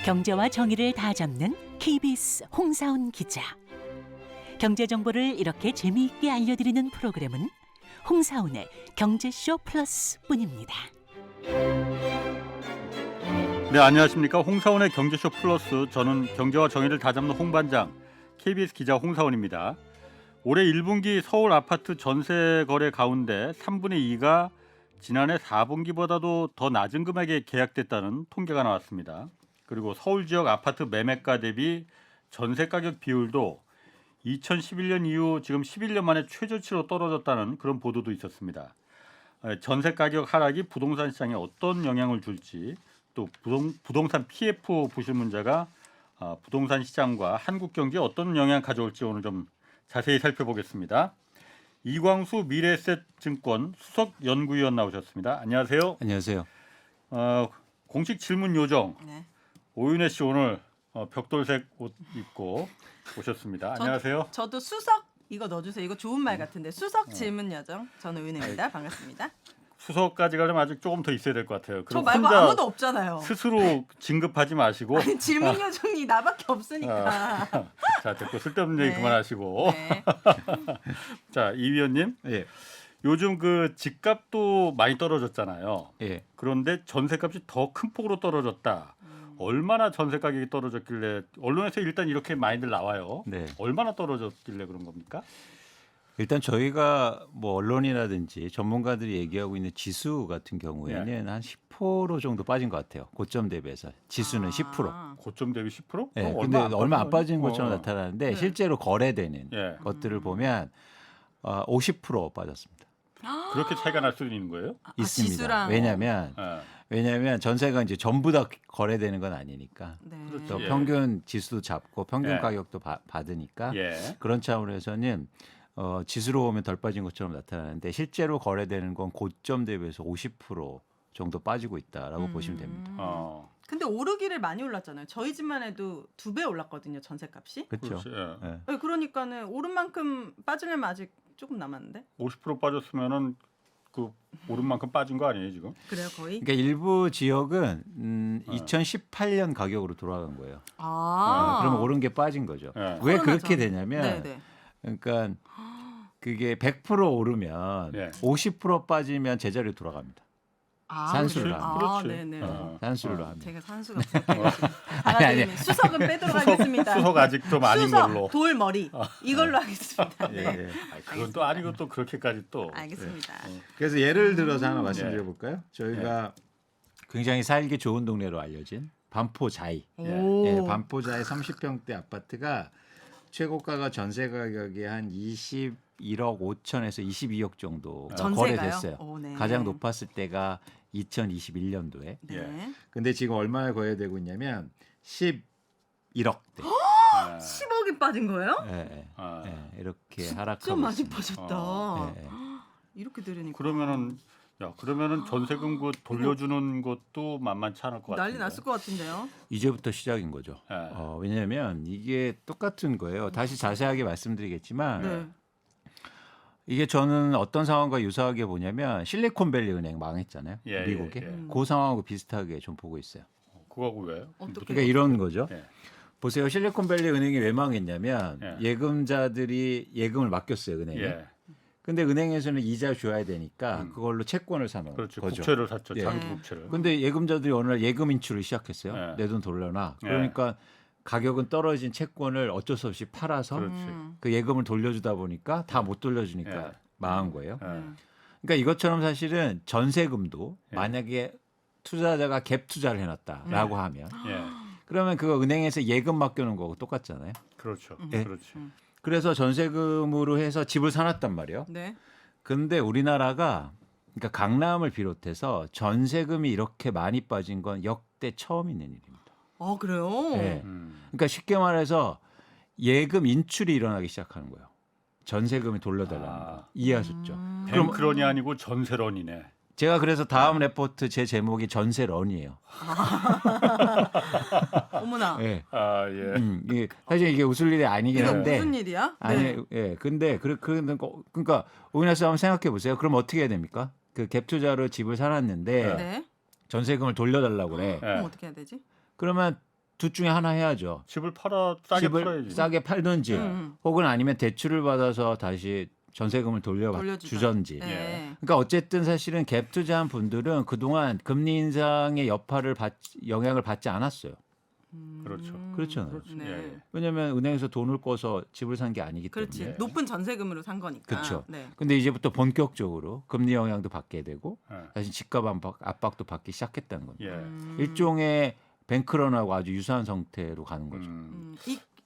경제와 정의를 다 잡는 KBS 홍사훈 기자. 경제 정보를 이렇게 재미있게 알려드리는 프로그램은 홍사훈의 경제쇼 플러스뿐입니다. 네, 안녕하십니까. 홍사훈의 경제쇼 플러스, 저는 경제와 정의를 다 잡는 홍반장 KBS 기자 홍사훈입니다. 올해 1분기 서울 아파트 전세 거래 가운데 3분의 2가 지난해 4분기보다도 더 낮은 금액에 계약됐다는 통계가 나왔습니다. 그리고 서울 지역 아파트 매매가 대비 전세 가격 비율도 2011년 이후 지금 11년 만에 최저치로 떨어졌다는 그런 보도도 있었습니다. 전세 가격 하락이 부동산 시장에 어떤 영향을 줄지, 또 부동산 PF 부실 문제가 부동산 시장과 한국 경제에 어떤 영향을 가져올지 오늘 좀 자세히 살펴보겠습니다. 이광수 미래에셋증권 수석 연구위원 나오셨습니다. 안녕하세요. 안녕하세요. 공식 질문 요정. 네. 오윤혜 씨 오늘 벽돌색 옷 입고 오셨습니다. 안녕하세요. 저도 수석 이거 넣어주세요. 이거 좋은 말 같은데 수석 질문 여정 저는 은혜입니다. 반갑습니다. 수석까지 가려면 아직 조금 더 있어야 될 것 같아요. 저 그럼 말고 혼자 아무도 없잖아요. 스스로 진급하지 마시고. 아니, 질문 요정이 나밖에 없으니까. 자, 됐고 쓸데없는 얘기 네. 그만하시고. 네. 자, 이 위원님. 예. 요즘 그 집값도 많이 떨어졌잖아요. 예. 그런데 전세값이 더 큰 폭으로 떨어졌다. 얼마나 전세 가격이 떨어졌길래, 언론에서 일단 이렇게 많이들 나와요. 네. 얼마나 떨어졌길래 그런 겁니까? 일단 저희가 뭐 언론이라든지 전문가들이 얘기하고 있는 지수 같은 경우에는 한 10% 정도 빠진 것 같아요. 고점 대비해서 지수는 10%. 고점 대비 10%? 예. 그럼 근데 얼마 안 빠진 빠진 거예요? 것처럼 나타나는데 네. 실제로 거래되는 예. 것들을 보면 50% 빠졌습니다. 그렇게 차이가 날 수도 있는 거예요? 있습니다. 지수랑 왜냐하면 전세가 이제 전부 다 거래되는 건 아니니까. 네. 또 예. 평균 지수도 잡고 평균 예. 가격도 받으니까 예. 그런 차원에서는 지수로 보면 덜 빠진 것처럼 나타나는데 실제로 거래되는 건 고점 대비해서 50% 정도 빠지고 있다라고 보시면 됩니다. 근데 오르기를 많이 올랐잖아요. 저희 집만 해도 2배 올랐거든요. 전세값이. 그렇죠. 그렇지. 예. 예. 네, 그러니까는 오른 만큼 빠지려면 아직 조금 남았는데. 50% 빠졌으면은 그 오른 만큼 빠진 거 아니에요 지금? 그래요, 거의. 그러니까 일부 지역은 2018년 가격으로 돌아간 거예요. 그러면 오른 게 빠진 거죠. 예. 왜 코로나 그렇게 전. 되냐면 네네. 그러니까 그게 100% 오르면 예. 50% 빠지면 제자리로 돌아갑니다. 산수를 그렇지. 합니다. 아, 그렇지. 네네. 산수를 합니다. 제가 산수가 부족해가지고 하나 수석은 빼도록 하겠습니다. 수석 아직 좀 아닌 수석, 걸로. 돌머리 이걸로 하겠습니다. 예, 네. 예. 그건 또 아니고 또 그렇게까지 또. 알겠습니다. 그래서 예를 들어서 하나 말씀드려 예. 볼까요? 저희가 굉장히 살기 좋은 동네로 알려진 반포자이. 오. 예, 반포자이 30평대 아파트가 최고가가 전세 가격이 한 21억 5천에서 22억 정도 전세가요? 거래됐어요. 오, 네. 가장 높았을 때가 2021년도에. 네. 예. 근데 지금 얼마에 거래되고 있냐면 11억대. 10억이 빠진 거예요? 이렇게 하락하고 좀 많이 있습니다. 빠졌다. 예, 예. 이렇게 들으니까 그러면은 전세금 그 돌려주는 것도 만만치 않을 것 같아요. 난리 났을 것 같은데요. 이제부터 시작인 거죠. 예. 왜냐하면 이게 똑같은 거예요. 다시 자세하게 말씀드리겠지만 네. 이게 저는 어떤 상황과 유사하게 보냐면 실리콘밸리 은행 망했잖아요. 예, 미국에. 예, 예. 그 상황하고 비슷하게 좀 보고 있어요. 그거하고 왜요? 어떻게? 그러니까 이런 거죠. 예. 보세요. 실리콘밸리 은행이 왜 망했냐면 예. 예금자들이 예금을 맡겼어요. 은행에. 예. 근데 은행에서는 이자 줘야 되니까 그걸로 채권을 사놓은 그렇죠. 거죠. 국채를 샀죠. 예. 장기 국채를. 근데 예금자들이 어느 날 예금 인출을 시작했어요. 예. 내 돈 돌려놔. 예. 그러니까 가격은 떨어진 채권을 어쩔 수 없이 팔아서 그렇지. 그 예금을 돌려주다 보니까 다 못 돌려주니까 예. 망한 거예요. 예. 그러니까 이것처럼 사실은 전세금도 예. 만약에 투자자가 갭 투자를 해놨다라고 하면 예. 그러면 그거 은행에서 예금 맡겨놓은 거고 똑같잖아요. 그렇죠. 예. 그렇지. 그래서 전세금으로 해서 집을 사놨단 말이에요. 네. 근데 우리나라가 그러니까 강남을 비롯해서 전세금이 이렇게 많이 빠진 건 역대 처음 있는 일입니다. 아 그래요? 네. 그러니까 쉽게 말해서 예금 인출이 일어나기 시작하는 거예요. 전세금이 돌려달라는 거. 이해하셨죠? 뱅크런이 아니고 전세런이네. 제가 그래서 다음 레포트 제 제목이 전세런이에요. 어머나. 예. 아 예. 이게 사실 이게 웃을 일이 아니긴 이거 한데. 무슨 일이야? 아니, 네. 예. 근데 그러니까 오인하 씨 한번 생각해 보세요. 그럼 어떻게 해야 됩니까? 그 갭 투자로 집을 사놨는데 네. 전세금을 돌려달라고 그래. 그럼 어떻게 해야 되지? 그러면 둘 중에 하나 해야죠. 집을 팔아 싸게 집을 팔아야지. 싸게 팔든지 혹은 아니면 대출을 받아서 다시 전세금을 돌려주든지. 네. 그러니까 어쨌든 사실은 갭 투자한 분들은 그동안 금리 인상의 영향을 받지 않았어요. 그렇죠. 그렇잖아요. 그렇죠. 네. 예, 예. 왜냐하면 은행에서 돈을 꿔서 집을 산 게 아니기 때문에. 그렇지. 높은 전세금으로 산 거니까. 그렇죠. 네. 근데 이제부터 본격적으로 금리 영향도 받게 되고 예. 사실 집값 압박도 받기 시작했다는 겁니다. 예. 일종의 뱅크런하고 아주 유사한 형태로 가는 거죠.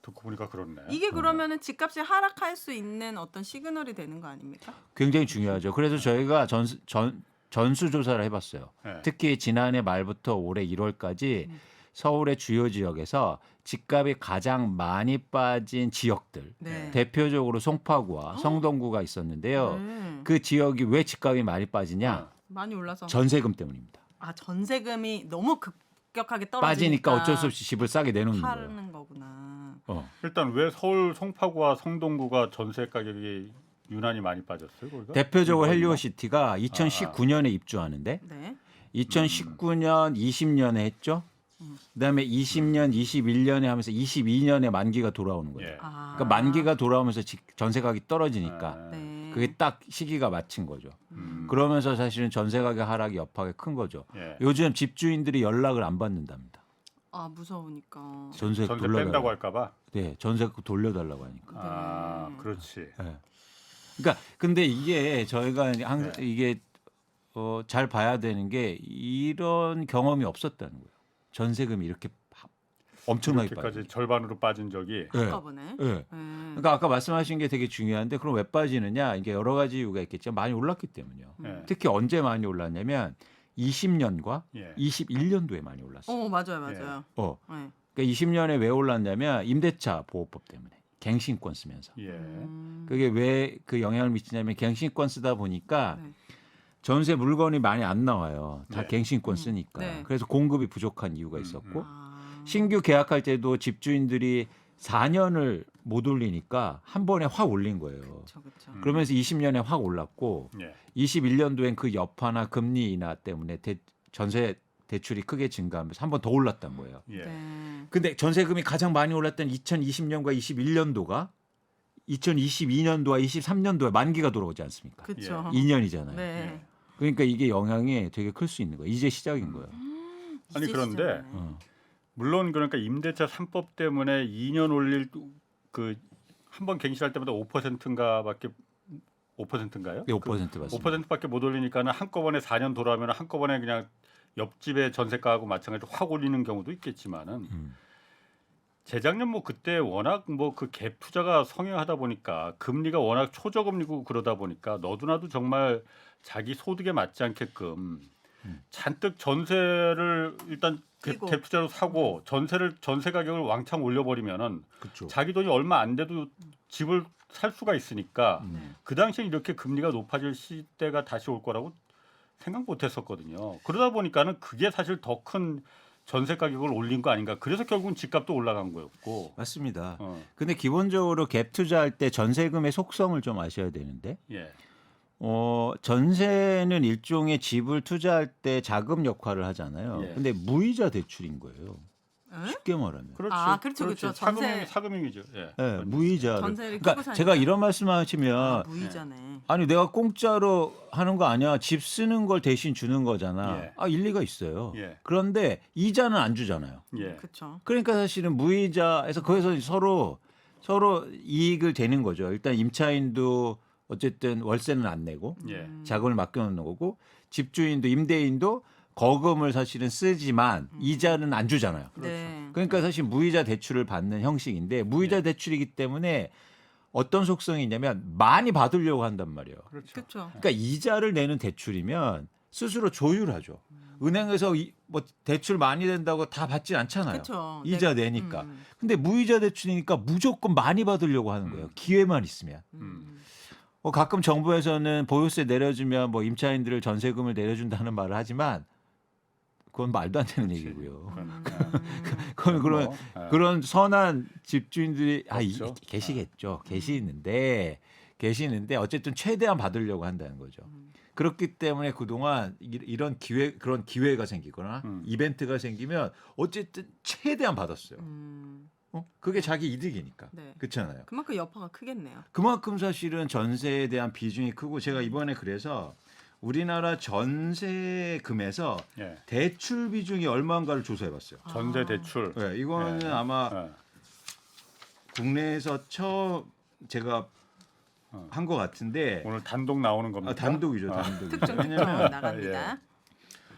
듣고 보니까 그렇네. 이게 그러면은 집값이 하락할 수 있는 어떤 시그널이 되는 거 아닙니까? 굉장히 중요하죠. 그래서 저희가 전수 조사를 해봤어요. 예. 특히 지난해 말부터 올해 1월까지 서울의 주요 지역에서 집값이 가장 많이 빠진 지역들, 네. 대표적으로 송파구와 성동구가 있었는데요. 그 지역이 왜 집값이 많이 빠지냐? 많이 올라서. 전세금 때문입니다. 아 전세금이 너무 급격하게 떨어지니까 빠지니까 어쩔 수 없이 집을 싸게 내놓는 거예요. 파는 거구나. 일단 왜 서울 송파구와 성동구가 전세 가격이 유난히 많이 빠졌어요? 거기가? 대표적으로 헬리오시티가 2019년에 입주하는데 네. 2019년, 20년에 했죠. 그다음에 20년, 21년에 하면서 22년에 만기가 돌아오는 거죠. 예. 아. 그러니까 만기가 돌아오면서 전세 가격이 떨어지니까 네. 그게 딱 시기가 맞춘 거죠. 음. 그러면서 사실은 전세 가격 하락이 여파가 큰 거죠. 예. 요즘 집주인들이 연락을 안 받는답니다. 아 무서우니까. 전세 전세 뺀다고 돌려달라고. 할까봐. 네, 전세 돌려달라고 하니까. 아, 네. 그렇지. 네. 그러니까 근데 이게 저희가 항상 네. 이게 잘 봐야 되는 게 이런 경험이 없었다는 거예요. 전세금이 이렇게 엄청나게 이렇게까지 빠져. 절반으로 빠진 적이. 네. 한꺼번에. 네. 그러니까 아까 말씀하신 게 되게 중요한데 그럼 왜 빠지느냐? 이게 여러 가지 이유가 있겠죠. 많이 올랐기 때문이요. 예. 특히 언제 많이 올랐냐면 20년과 예. 21년도에 많이 올랐어요. 맞아요, 맞아요. 네. 그러니까 20년에 왜 올랐냐면 임대차 보호법 때문에 갱신권 쓰면서. 예. 그게 왜 그 영향을 미치냐면 갱신권 쓰다 보니까 네. 전세 물건이 많이 안 나와요. 다 네. 갱신권 쓰니까. 네. 그래서 공급이 부족한 이유가 있었고 아. 신규 계약할 때도 집주인들이 4년을 못 올리니까 한 번에 확 올린 거예요. 그렇죠. 그러면서 20년에 확 올랐고 예. 21년도엔 그 여파나 금리 인하 때문에 전세 대출이 크게 증가하면서 한 번 더 올랐단 거예요. 예. 네. 근데 전세금이 가장 많이 올랐던 2020년과 21년도가 2022년도와 23년도에 만기가 돌아오지 않습니까? 그렇죠. 2년이잖아요. 네. 그러니까 이게 영향이 되게 클 수 있는 거예요. 이제 시작인 거예요. 아니, 이제 그런데 시작이네. 물론 그러니까 임대차 3법 때문에 2년 올릴 그 한 번 갱신할 때마다 5%인가밖에 5%인가요? 네, 5% 맞습니다. 5%밖에 못 올리니까는 한꺼번에 4년 돌아오면 한꺼번에 그냥 옆집의 전세가하고 마찬가지로 확 올리는 경우도 있겠지만은 재작년 뭐 그때 워낙 뭐 그 갭 투자가 성행하다 보니까 금리가 워낙 초저금리고 그러다 보니까 너도나도 정말 자기 소득에 맞지 않게끔 잔뜩 전세를 일단 끼고. 갭 투자로 사고 전세 가격을 왕창 올려버리면은 그렇죠. 자기 돈이 얼마 안 돼도 집을 살 수가 있으니까 네. 그 당시에 이렇게 금리가 높아질 시대가 다시 올 거라고 생각 못했었거든요. 그러다 보니까는 그게 사실 더 큰 전세 가격을 올린 거 아닌가. 그래서 결국은 집값도 올라간 거였고. 맞습니다. 어, 근데 기본적으로 갭 투자할 때 전세금의 속성을 좀 아셔야 되는데 예, 전세는 일종의 집을 투자할 때 자금 역할을 하잖아요. 예. 근데 무이자 대출인 거예요. 에? 쉽게 말하면. 그렇지. 아, 그렇죠. 전세- 사금융이죠. 예. 네, 무이자. 전세를 끼고 그러니까 사니까. 제가 이런 말씀하시면 아, 무이자네. 아니 내가 공짜로 하는 거 아니야. 집 쓰는 걸 대신 주는 거잖아. 예. 아 일리가 있어요. 예. 그런데 이자는 안 주잖아요. 예. 그렇죠. 그러니까 사실은 무이자에서 거기서 서로 이익을 되는 거죠. 일단 임차인도 어쨌든 월세는 안 내고 예. 자금을 맡겨놓는 거고 집주인도 임대인도 거금을 사실은 쓰지만 이자는 안 주잖아요. 네. 그러니까 사실 무이자 대출을 받는 형식인데 무이자 대출이기 때문에 어떤 속성이 있냐면 많이 받으려고 한단 말이에요. 그렇죠. 그렇죠. 그러니까 이자를 내는 대출이면 스스로 조율하죠. 은행에서 뭐 대출 많이 된다고 다 받지 않잖아요. 그렇죠. 이자 내가- 내니까. 근데 무이자 대출이니까 무조건 많이 받으려고 하는 거예요. 기회만 있으면. 가끔 정부에서는 보유세 내려주면 뭐 임차인들을 전세금을 내려준다는 말을 하지만 그건 말도 안 되는 얘기고요. 그러면 그런 선한 집주인들이 없죠. 계시겠죠. 계시는데 어쨌든 최대한 받으려고 한다는 거죠. 그렇기 때문에 그동안 이런 그런 기회가 생기거나 이벤트가 생기면 어쨌든 최대한 받았어요. 그게 자기 이득이니까. 네. 그렇잖아요. 그만큼 여파가 크겠네요. 그만큼 사실은 전세에 대한 비중이 크고 제가 이번에 그래서 우리나라 전세금에서 예. 대출 비중이 얼마인가를 조사해봤어요. 전세 대출. 네, 이거는 예. 아마 예. 국내에서 처음 제가 한 것 같은데 오늘 단독 나오는 겁니다. 단독이죠, 단독. 특정 왜냐면 나갑니다.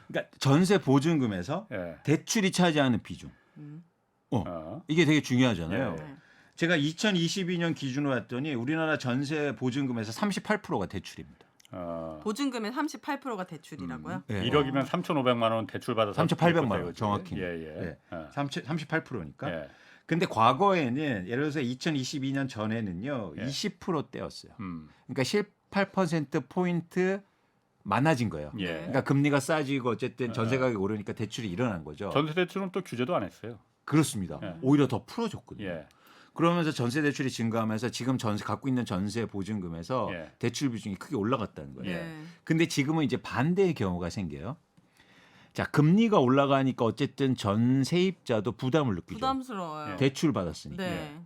그러니까 전세 보증금에서 예. 대출이 차지하는 비중. 이게 되게 중요하잖아요. 예. 네. 제가 2022년 기준으로 봤더니 우리나라 전세 보증금에서 38%가 대출입니다. 보증금의 38%가 대출이라고요? 네. 1억이면 3,500만 원 대출 받아서 3,800만 원 거죠, 정확히. 예. 네. 38%니까. 예. 근데 과거에는 예를 들어서 2022년 전에는요. 예. 20%대였어요. 그러니까 18% 포인트 많아진 거예요. 예. 그러니까 금리가 싸지고 어쨌든 전세 가격이 오르니까 대출이 일어난 거죠. 전세 대출은 또 규제도 안 했어요. 그렇습니다. 예. 오히려 더 풀어줬거든요. 예. 그러면서 전세 대출이 증가하면서 지금 갖고 있는 전세 보증금에서 예. 대출 비중이 크게 올라갔다는 거예요. 네. 근데 지금은 이제 반대의 경우가 생겨요. 자, 금리가 올라가니까 어쨌든 전 세입자도 부담을 느끼죠. 부담스러워요. 대출 받았으니까. 네.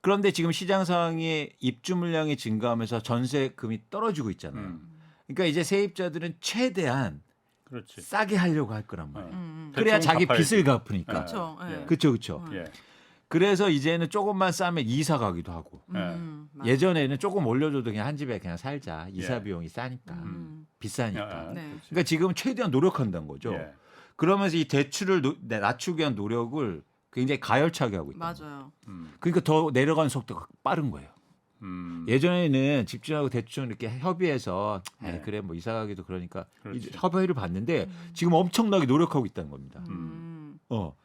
그런데 지금 시장 상황이 입주 물량이 증가하면서 전세금이 떨어지고 있잖아요. 그러니까 이제 세입자들은 최대한 그렇지. 싸게 하려고 할 거란 말이에요. 그래야 대충은 자기 갚아야지. 빚을 갚으니까. 그렇죠. 예. 예. 그렇죠. 예. 그래서 이제는 조금만 싸면 이사 가기도 하고. 맞아요. 예전에는 조금 올려줘도 그냥 한 집에 그냥 살자. 이사 비용이 싸니까. 비싸니까. 예. 네. 그러니까 지금은 최대한 노력한다는 거죠. 예. 그러면서 이 대출을 낮추기 위한 노력을 굉장히 가열차게 하고 있다. 맞아요. 그러니까 더 내려가는 속도가 빠른 거예요. 예전에는 집주인하고 대충 이렇게 협의해서 네. 그래 뭐 이사 가기도 그러니까 그렇지. 협의를 봤는데 지금 엄청나게 노력하고 있다는 겁니다.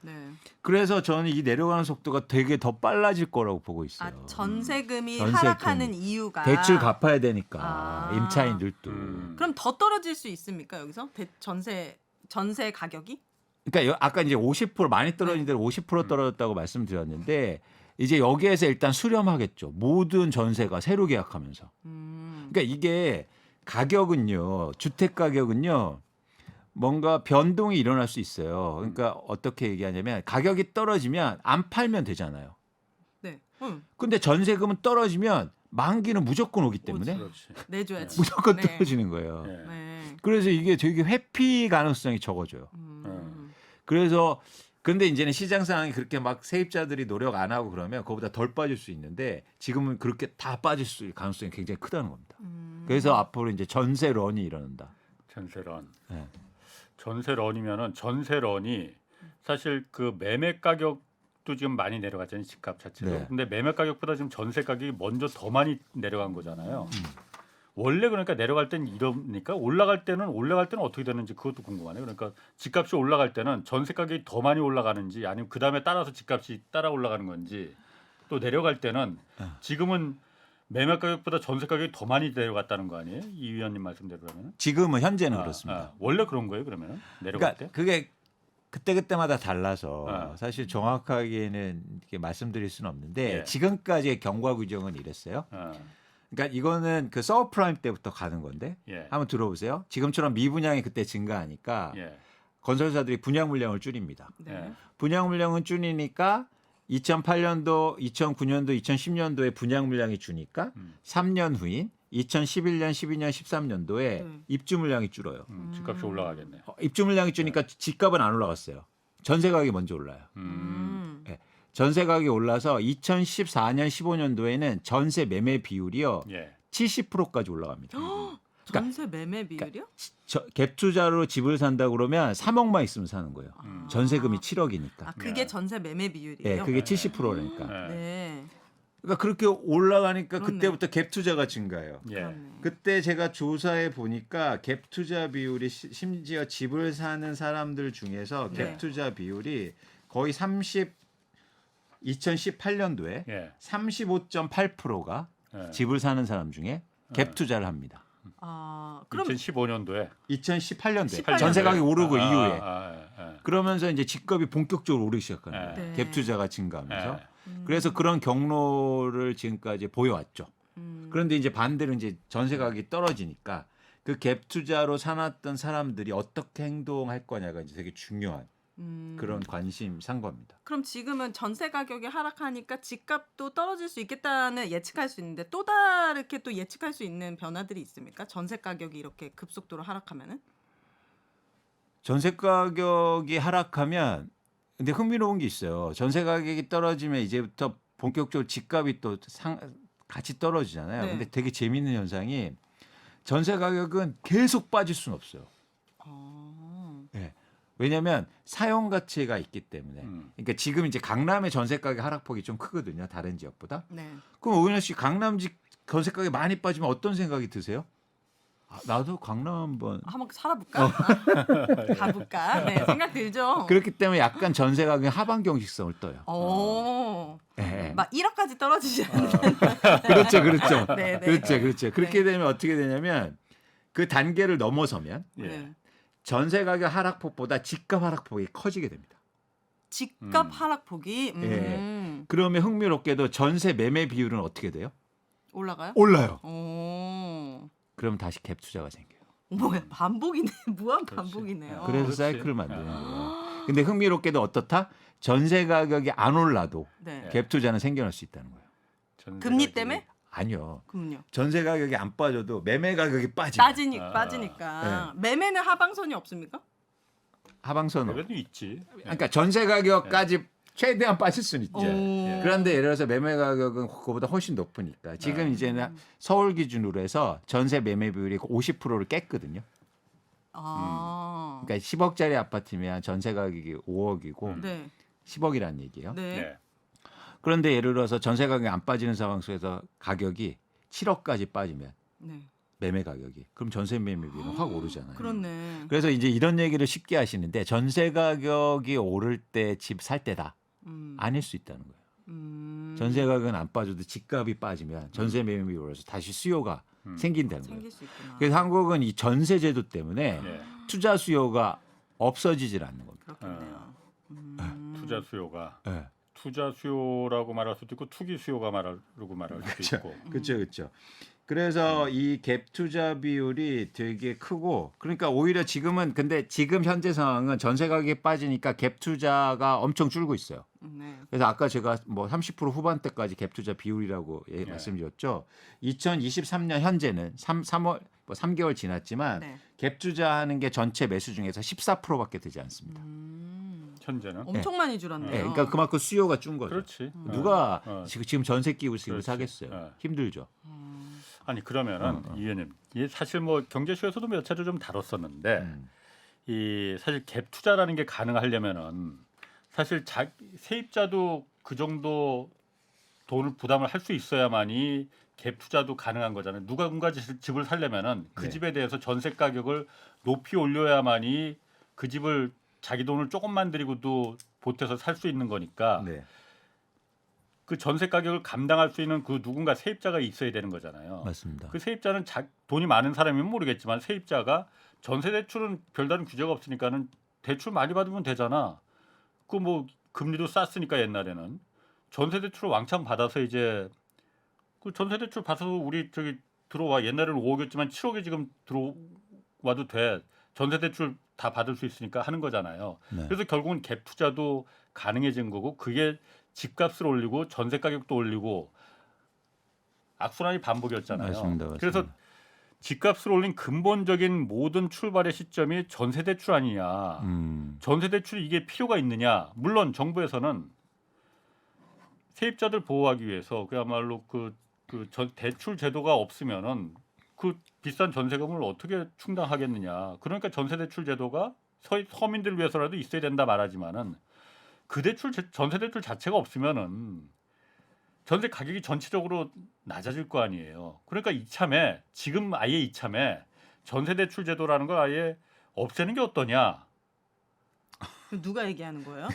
네. 그래서 저는 이 내려가는 속도가 되게 더 빨라질 거라고 보고 있어요. 아, 전세금이 전세금. 하락하는 이유가 대출 갚아야 되니까 아. 임차인들도. 그럼 더 떨어질 수 있습니까 여기서 전세 가격이? 그러니까 아까 이제 50% 많이 떨어진 데로 50% 떨어졌다고 말씀드렸는데 이제 여기에서 일단 수렴하겠죠. 모든 전세가 새로 계약하면서. 그러니까 이게 가격은요. 주택 가격은요. 뭔가 변동이 일어날 수 있어요. 그러니까 어떻게 얘기하냐면 가격이 떨어지면 안 팔면 되잖아요. 네. 근데 전세금은 떨어지면 만기는 무조건 오기 때문에 그렇지. 내줘야지. 무조건 네. 떨어지는 거예요. 예. 네. 그래서 이게 되게 회피 가능성이 적어져요. 그래서 근데 이제는 시장 상황이 그렇게 막 세입자들이 노력 안 하고 그러면 그거보다 덜 빠질 수 있는데 지금은 그렇게 다 빠질 수 가능성이 굉장히 크다는 겁니다. 그래서 앞으로 이제 전세런이 일어난다. 전세런. 네. 전세런이면은 전세런이 사실 그 매매 가격도 지금 많이 내려갔잖아요. 집값 자체도. 네. 근데 매매 가격보다 지금 전세 가격이 먼저 더 많이 내려간 거잖아요. 원래 그러니까 내려갈 땐 이러니까 올라갈 때는 어떻게 되는지 그것도 궁금하네요. 그러니까 집값이 올라갈 때는 전세 가격이 더 많이 올라가는지 아니면 그 다음에 따라서 집값이 따라 올라가는 건지 또 내려갈 때는 지금은 매매 가격보다 전세 가격이 더 많이 내려갔다는 거 아니에요? 이 위원님 말씀대로 그러면? 지금은 현재는 그렇습니다. 원래 그런 거예요 그러면 내려갈 그러니까 때? 그게 그때마다 달라서 아. 사실 정확하게는 이렇게 말씀드릴 수는 없는데 예. 지금까지의 경과 규정은 이랬어요. 그러니까 이거는 그 서브프라임 때부터 가는 건데 예. 한번 들어보세요. 지금처럼 미분양이 그때 증가하니까 예. 건설사들이 분양 물량을 줄입니다. 네. 예. 분양 물량은 줄이니까 2008년도, 2009년도, 2010년도에 분양 물량이 주니까 3년 후인 2011년, 12년, 13년도에 입주 물량이 줄어요. 집값이 올라가겠네. 입주 물량이 주니까 집값은 안 올라갔어요. 전세 가격이 먼저 올라요. 네. 전세 가격이 올라서 2014년, 15년도에는 전세 매매 비율이요. 예. 70%까지 올라갑니다. 전세 매매 비율이요? 갭 투자로 집을 산다 그러면 3억만 있으면 사는 거예요. 전세금이 7억이니까. 아, 그게 전세 매매 비율이에요? 네, 그게 70%라니까. 예. 네. 그러니까 그렇게 올라가니까 그렇네. 그때부터 갭 투자가 증가해요. 예. 그렇네. 그때 제가 조사해 보니까 갭 투자 비율이 심지어 집을 사는 사람들 중에서 네. 갭 투자 비율이 거의 2018년도에 예. 35.8%가 예. 집을 사는 사람 중에 갭 투자를 합니다. 아, 그럼 2015년도에 2018년도에 18년도에. 전세 가격이 오르고 이후에 예. 그러면서 이제 집값이 본격적으로 오르기 시작하는 거예요. 네. 갭 투자가 증가하면서. 예. 그래서 그런 경로를 지금까지 보여왔죠. 그런데 이제 반대로 이제 전세 가격이 떨어지니까 그 갭 투자로 사놨던 사람들이 어떻게 행동할 거냐가 이제 되게 중요한 그런 관심사인 겁니다. 그럼 지금은 전세 가격이 하락하니까 집값도 떨어질 수 있겠다는 예측할 수 있는데 또 다르게 또 예측할 수 있는 변화들이 있습니까? 전세 가격이 이렇게 급속도로 하락하면은? 전세 가격이 하락하면 근데 흥미로운 게 있어요. 전세 가격이 떨어지면 이제부터 본격적으로 집값이 또 같이 떨어지잖아요. 네. 근데 되게 재밌는 현상이 전세 가격은 계속 빠질 수는 없어요. 네. 왜냐하면 사용 가치가 있기 때문에. 그러니까 지금 이제 강남의 전세 가격 하락폭이 좀 크거든요. 다른 지역보다. 네. 그럼 오윤아 씨 강남 전세 가격이 많이 빠지면 어떤 생각이 드세요? 아, 나도 강남 한번. 한번 살아볼까? 가볼까? 네, 생각 들죠. 그렇기 때문에 약간 전세 가격이 하방 경직성을 떠요. 오. 네. 막 1억까지 떨어지지 않는. 그렇죠, 그렇죠. 네, 네. 그렇죠, 그렇죠. 그렇게 네. 되면 어떻게 되냐면 그 단계를 넘어서면 예. 네. 전세 가격 하락폭보다 집값 하락폭이 커지게 됩니다. 집값 하락폭이 그러면 흥미롭게도 전세 매매 비율은 어떻게 돼요? 올라가요? 올라요. 오. 그럼 다시 갭 투자가 생겨요. 뭐야 반복이네. 무한 그렇지. 반복이네요. 그래서 그렇지. 사이클을 만드는 거예요. 근데 흥미롭게도 어떻다? 전세 가격이 안 올라도 네. 갭 투자는 생겨날 수 있다는 거예요. 전세 금리 가격이- 때문에? 아니요. 그럼요. 전세 가격이 안 빠져도 매매 가격이 빠지면 빠지니까 매매는 하방선이 없습니까? 하방선으로. 그래도 있지. 그러니까 전세 가격까지 최대한 빠질 수는 있죠. 오. 예. 그런데 예를 들어서 매매 가격은 그거보다 훨씬 높으니까 지금 이제는 서울 기준으로 해서 전세 매매 비율이 50%를 깼거든요. 아. 그러니까 10억짜리 아파트면 전세 가격이 5억이고 네. 10억이라는 얘기예요. 네. 네. 그런데 예를 들어서 전세 가격이 안 빠지는 상황 속에서 가격이 7억까지 빠지면 네. 매매 가격이 그럼 전세 매매 비율은 확 오르잖아요. 그렇네. 그래서 이제 이런 얘기를 쉽게 하시는데 전세 가격이 오를 때 집 살 때다. 아닐 수 있다는 거예요. 전세 가격은 안 빠져도 집값이 빠지면 전세 매매 비율이 오르서 다시 수요가 생긴다는 거예요. 생길 수 있구나. 그래서 한국은 이 전세 제도 때문에 네. 투자 수요가 없어지질 않는 겁니다. 그렇겠네요. 투자 수요가 네. 투자 수요라고 말할 수도 있고 투기 수요가 말하고 말할 수도 있고. 그렇죠, 그렇죠. 그래서 이 갭 투자 비율이 되게 크고, 그러니까 오히려 지금은 근데 지금 현재 상황은 전세 가격이 빠지니까 갭 투자가 엄청 줄고 있어요. 네. 그래서 아까 제가 뭐 30% 후반대까지 갭 투자 비율이라고 말씀드렸죠. 2023년 현재는 3월 뭐 3개월 지났지만 네. 갭 투자하는 게 전체 매수 중에서 14%밖에 되지 않습니다. 현재는. 엄청 많이 줄었네요. 네, 그러니까 그만큼 수요가 준 거죠. 그렇지. 누가 어. 지금 전세 끼고 지금 그렇지. 사겠어요. 어. 힘들죠. 아니 그러면은 이 의원님, 이게 사실 뭐 경제쇼에서도 몇 차례 좀 다뤘었는데 이 사실 갭 투자라는 게 가능하려면은 사실 세입자도 그 정도 돈을 부담을 할 수 있어야만이 갭 투자도 가능한 거잖아요. 누군가 집을 살려면은 그 네. 집에 대해서 전세 가격을 높이 올려야만이 그 집을 자기 돈을 조금만 들이고도 보태서 살 수 있는 거니까 네. 그 전세 가격을 감당할 수 있는 그 누군가 세입자가 있어야 되는 거잖아요. 맞습니다. 그 세입자는 돈이 많은 사람이면 모르겠지만 세입자가 전세 대출은 별다른 규제가 없으니까는 대출 많이 받으면 되잖아. 그 뭐 금리도 쌌으니까 옛날에는 전세 대출을 왕창 받아서 이제 그 전세 대출 받아서 우리 저기 들어와 옛날에는 5억이었지만 7억에 지금 들어와도 돼. 전세 대출 다 받을 수 있으니까 하는 거잖아요. 네. 그래서 결국은 갭 투자도 가능해진 거고 그게 집값을 올리고 전세 가격도 올리고 악순환이 반복이었잖아요. 맞습니다. 그래서 집값을 올린 근본적인 모든 출발의 시점이 전세 대출 아니냐. 전세 대출이 이게 필요가 있느냐. 물론 정부에서는 세입자들 보호하기 위해서 그야말로 대출 제도가 없으면은 그 비싼 전세금을 어떻게 충당하겠느냐. 그러니까 전세 대출 제도가 서민들을 위해서라도 있어야 된다 말하지만은 그 전세 대출 자체가 없으면은 전세 가격이 전체적으로 낮아질 거 아니에요. 그러니까 지금 아예 이참에 전세 대출 제도라는 걸 아예 없애는 게 어떠냐. 누가 얘기하는 거예요?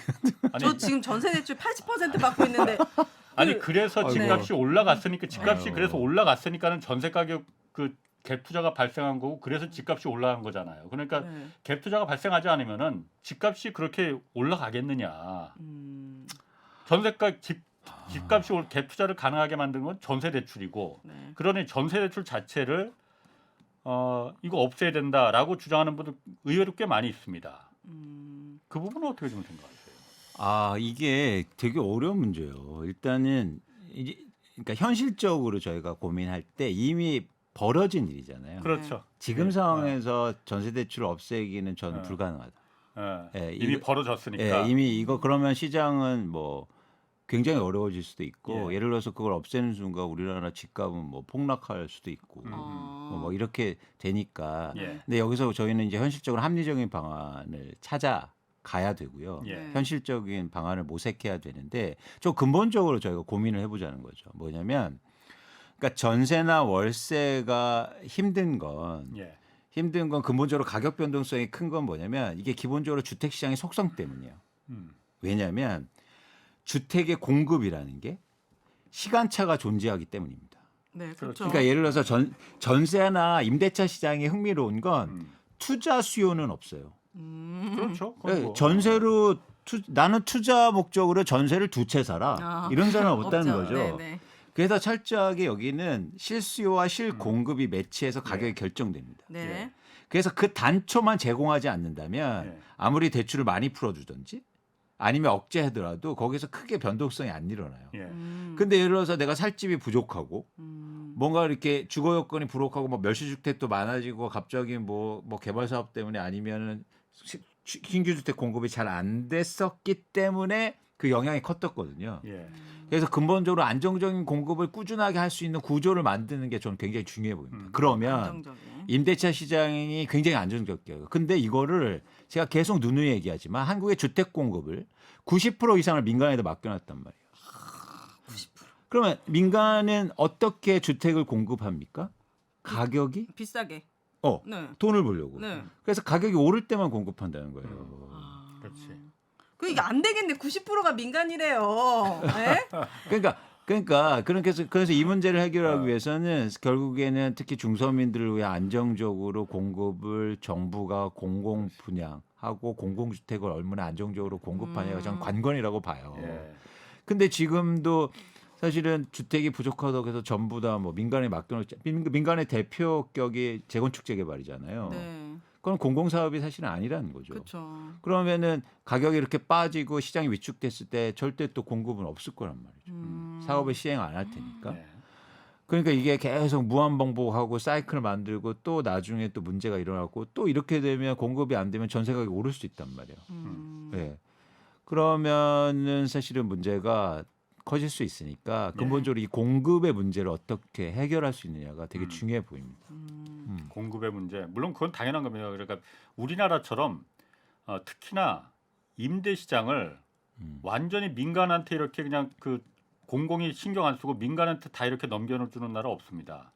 아니, 저 지금 전세 대출 80% 받고 있는데 아니 그래서 집값이 올라갔으니까 집값이 아이고. 그래서 올라갔으니까는 전세 가격 그 갭 투자가 발생한 거고 그래서 집값이 올라간 거잖아요. 그러니까 네. 갭 투자가 발생하지 않으면은 집값이 그렇게 올라가겠느냐. 전세가 집값이 갭 투자를 가능하게 만든 건 전세 대출이고 네. 그러니 전세 대출 자체를 이거 없애야 된다라고 주장하는 분들 의외로 꽤 많이 있습니다. 음. 그 부분은 어떻게 좀 생각하세요? 아, 이게 되게 어려운 문제예요. 일단은 이제 그러니까 현실적으로 저희가 고민할 때 이미 벌어진 일이잖아요. 그렇죠. 지금 예. 상황에서 전세 대출을 없애기는 저는 어. 불가능하다. 예, 예, 이미 이거- 벌어졌으니까. 예, 이미 이거 그러면 시장은 뭐 굉장히 어려워질 수도 있고 예. 예를 들어서 그걸 없애는 순간 우리나라 집값은 뭐 폭락할 수도 있고 뭐 이렇게 되니까. 예. 근데 여기서 저희는 이제 현실적으로 합리적인 방안을 찾아가야 되고요. 예. 네. 현실적인 방안을 모색해야 되는데 좀 근본적으로 저희가 고민을 해보자는 거죠. 뭐냐면, 그러니까 전세나 월세가 힘든 건 예. 근본적으로 가격 변동성이 큰 건 뭐냐면 이게 기본적으로 주택 시장의 속성 때문이에요. 왜냐하면 주택의 공급이라는 게 시간차가 존재하기 때문입니다. 네, 그렇죠. 그렇죠. 그러니까 예를 들어서 전세나 임대차 시장이 흥미로운 건 음. 투자 수요는 없어요. 그렇죠. 그건 그러니까 뭐. 전세로 나는 투자 목적으로 전세를 두 채 살아. 아, 이런 사람은 없다는 없죠. 거죠. 네, 네. 그래서 철저하게 여기는 실수요와 실공급이 매치해서 가격이 결정됩니다. 네. 예. 그래서 그 단초만 제공하지 않는다면 예. 아무리 대출을 많이 풀어주든지 아니면 억제하더라도 거기서 크게 변동성이 안 일어나요. 예. 근데 예를 들어서 내가 살 집이 부족하고 음. 뭔가 이렇게 주거 여건이 부족하고 뭐 멸시주택도 많아지고 갑자기 뭐 개발 사업 때문에 아니면은 신규 주택 공급이 잘 안 됐었기 때문에 그 영향이 컸었거든요. 예. 그래서 근본적으로 안정적인 공급을 꾸준하게 할 수 있는 구조를 만드는 게 저는 굉장히 중요해 보입니다. 그러면 안정적인. 임대차 시장이 굉장히 안정적이에요. 근데 이거를 제가 계속 누누이 얘기하지만 한국의 주택 공급을 90% 이상을 민간에다 맡겨놨단 말이에요. 90%. 그러면 민간은 어떻게 주택을 공급합니까? 가격이 비싸게. 네. 돈을 벌려고. 네. 그래서 가격이 오를 때만 공급한다는 거예요. 아. 그렇지. 그 이게 안 되겠네. 90%가 민간이래요. 네? 그래서 이 문제를 해결하기 위해서는 결국에는 특히 중서민들을 위해 안정적으로 공급을 정부가 공공 분양하고 공공주택을 얼마나 안정적으로 공급하냐가 저는 관건이라고 봐요. 예. 근데 지금도 사실은 주택이 부족하다고 해서 전부 다 뭐 민간에 맡겨놓지, 민간의 대표격이 재건축 재개발이잖아요. 네. 그건 공공사업이 사실은 아니라는 거죠. 그렇죠. 그러면은 가격이 이렇게 빠지고 시장이 위축됐을 때 절대 또 공급은 없을 거란 말이죠. 사업을 시행 안 할 테니까. 예. 그러니까 이게 계속 무한반복하고 사이클을 만들고 또 나중에 또 문제가 일어나고 또 이렇게 되면 공급이 안 되면 전세 가격이 오를 수 있단 말이에요. 예. 그러면은 사실은 문제가 커질 수 있으니까 근본적으로 이 공급의 문제를 어떻게 해결할 수 있느냐가 되게 중요해 보입니다. 공급의 문제. 물론 그건 당연한 겁니다. 그러니까 우리나라처럼 특히나 임대 시장을 완전히 민간한테 이렇게 그냥 그 공공이 신경 안 쓰고 민간한테 다 이렇게 넘겨주는 나라 없습니다.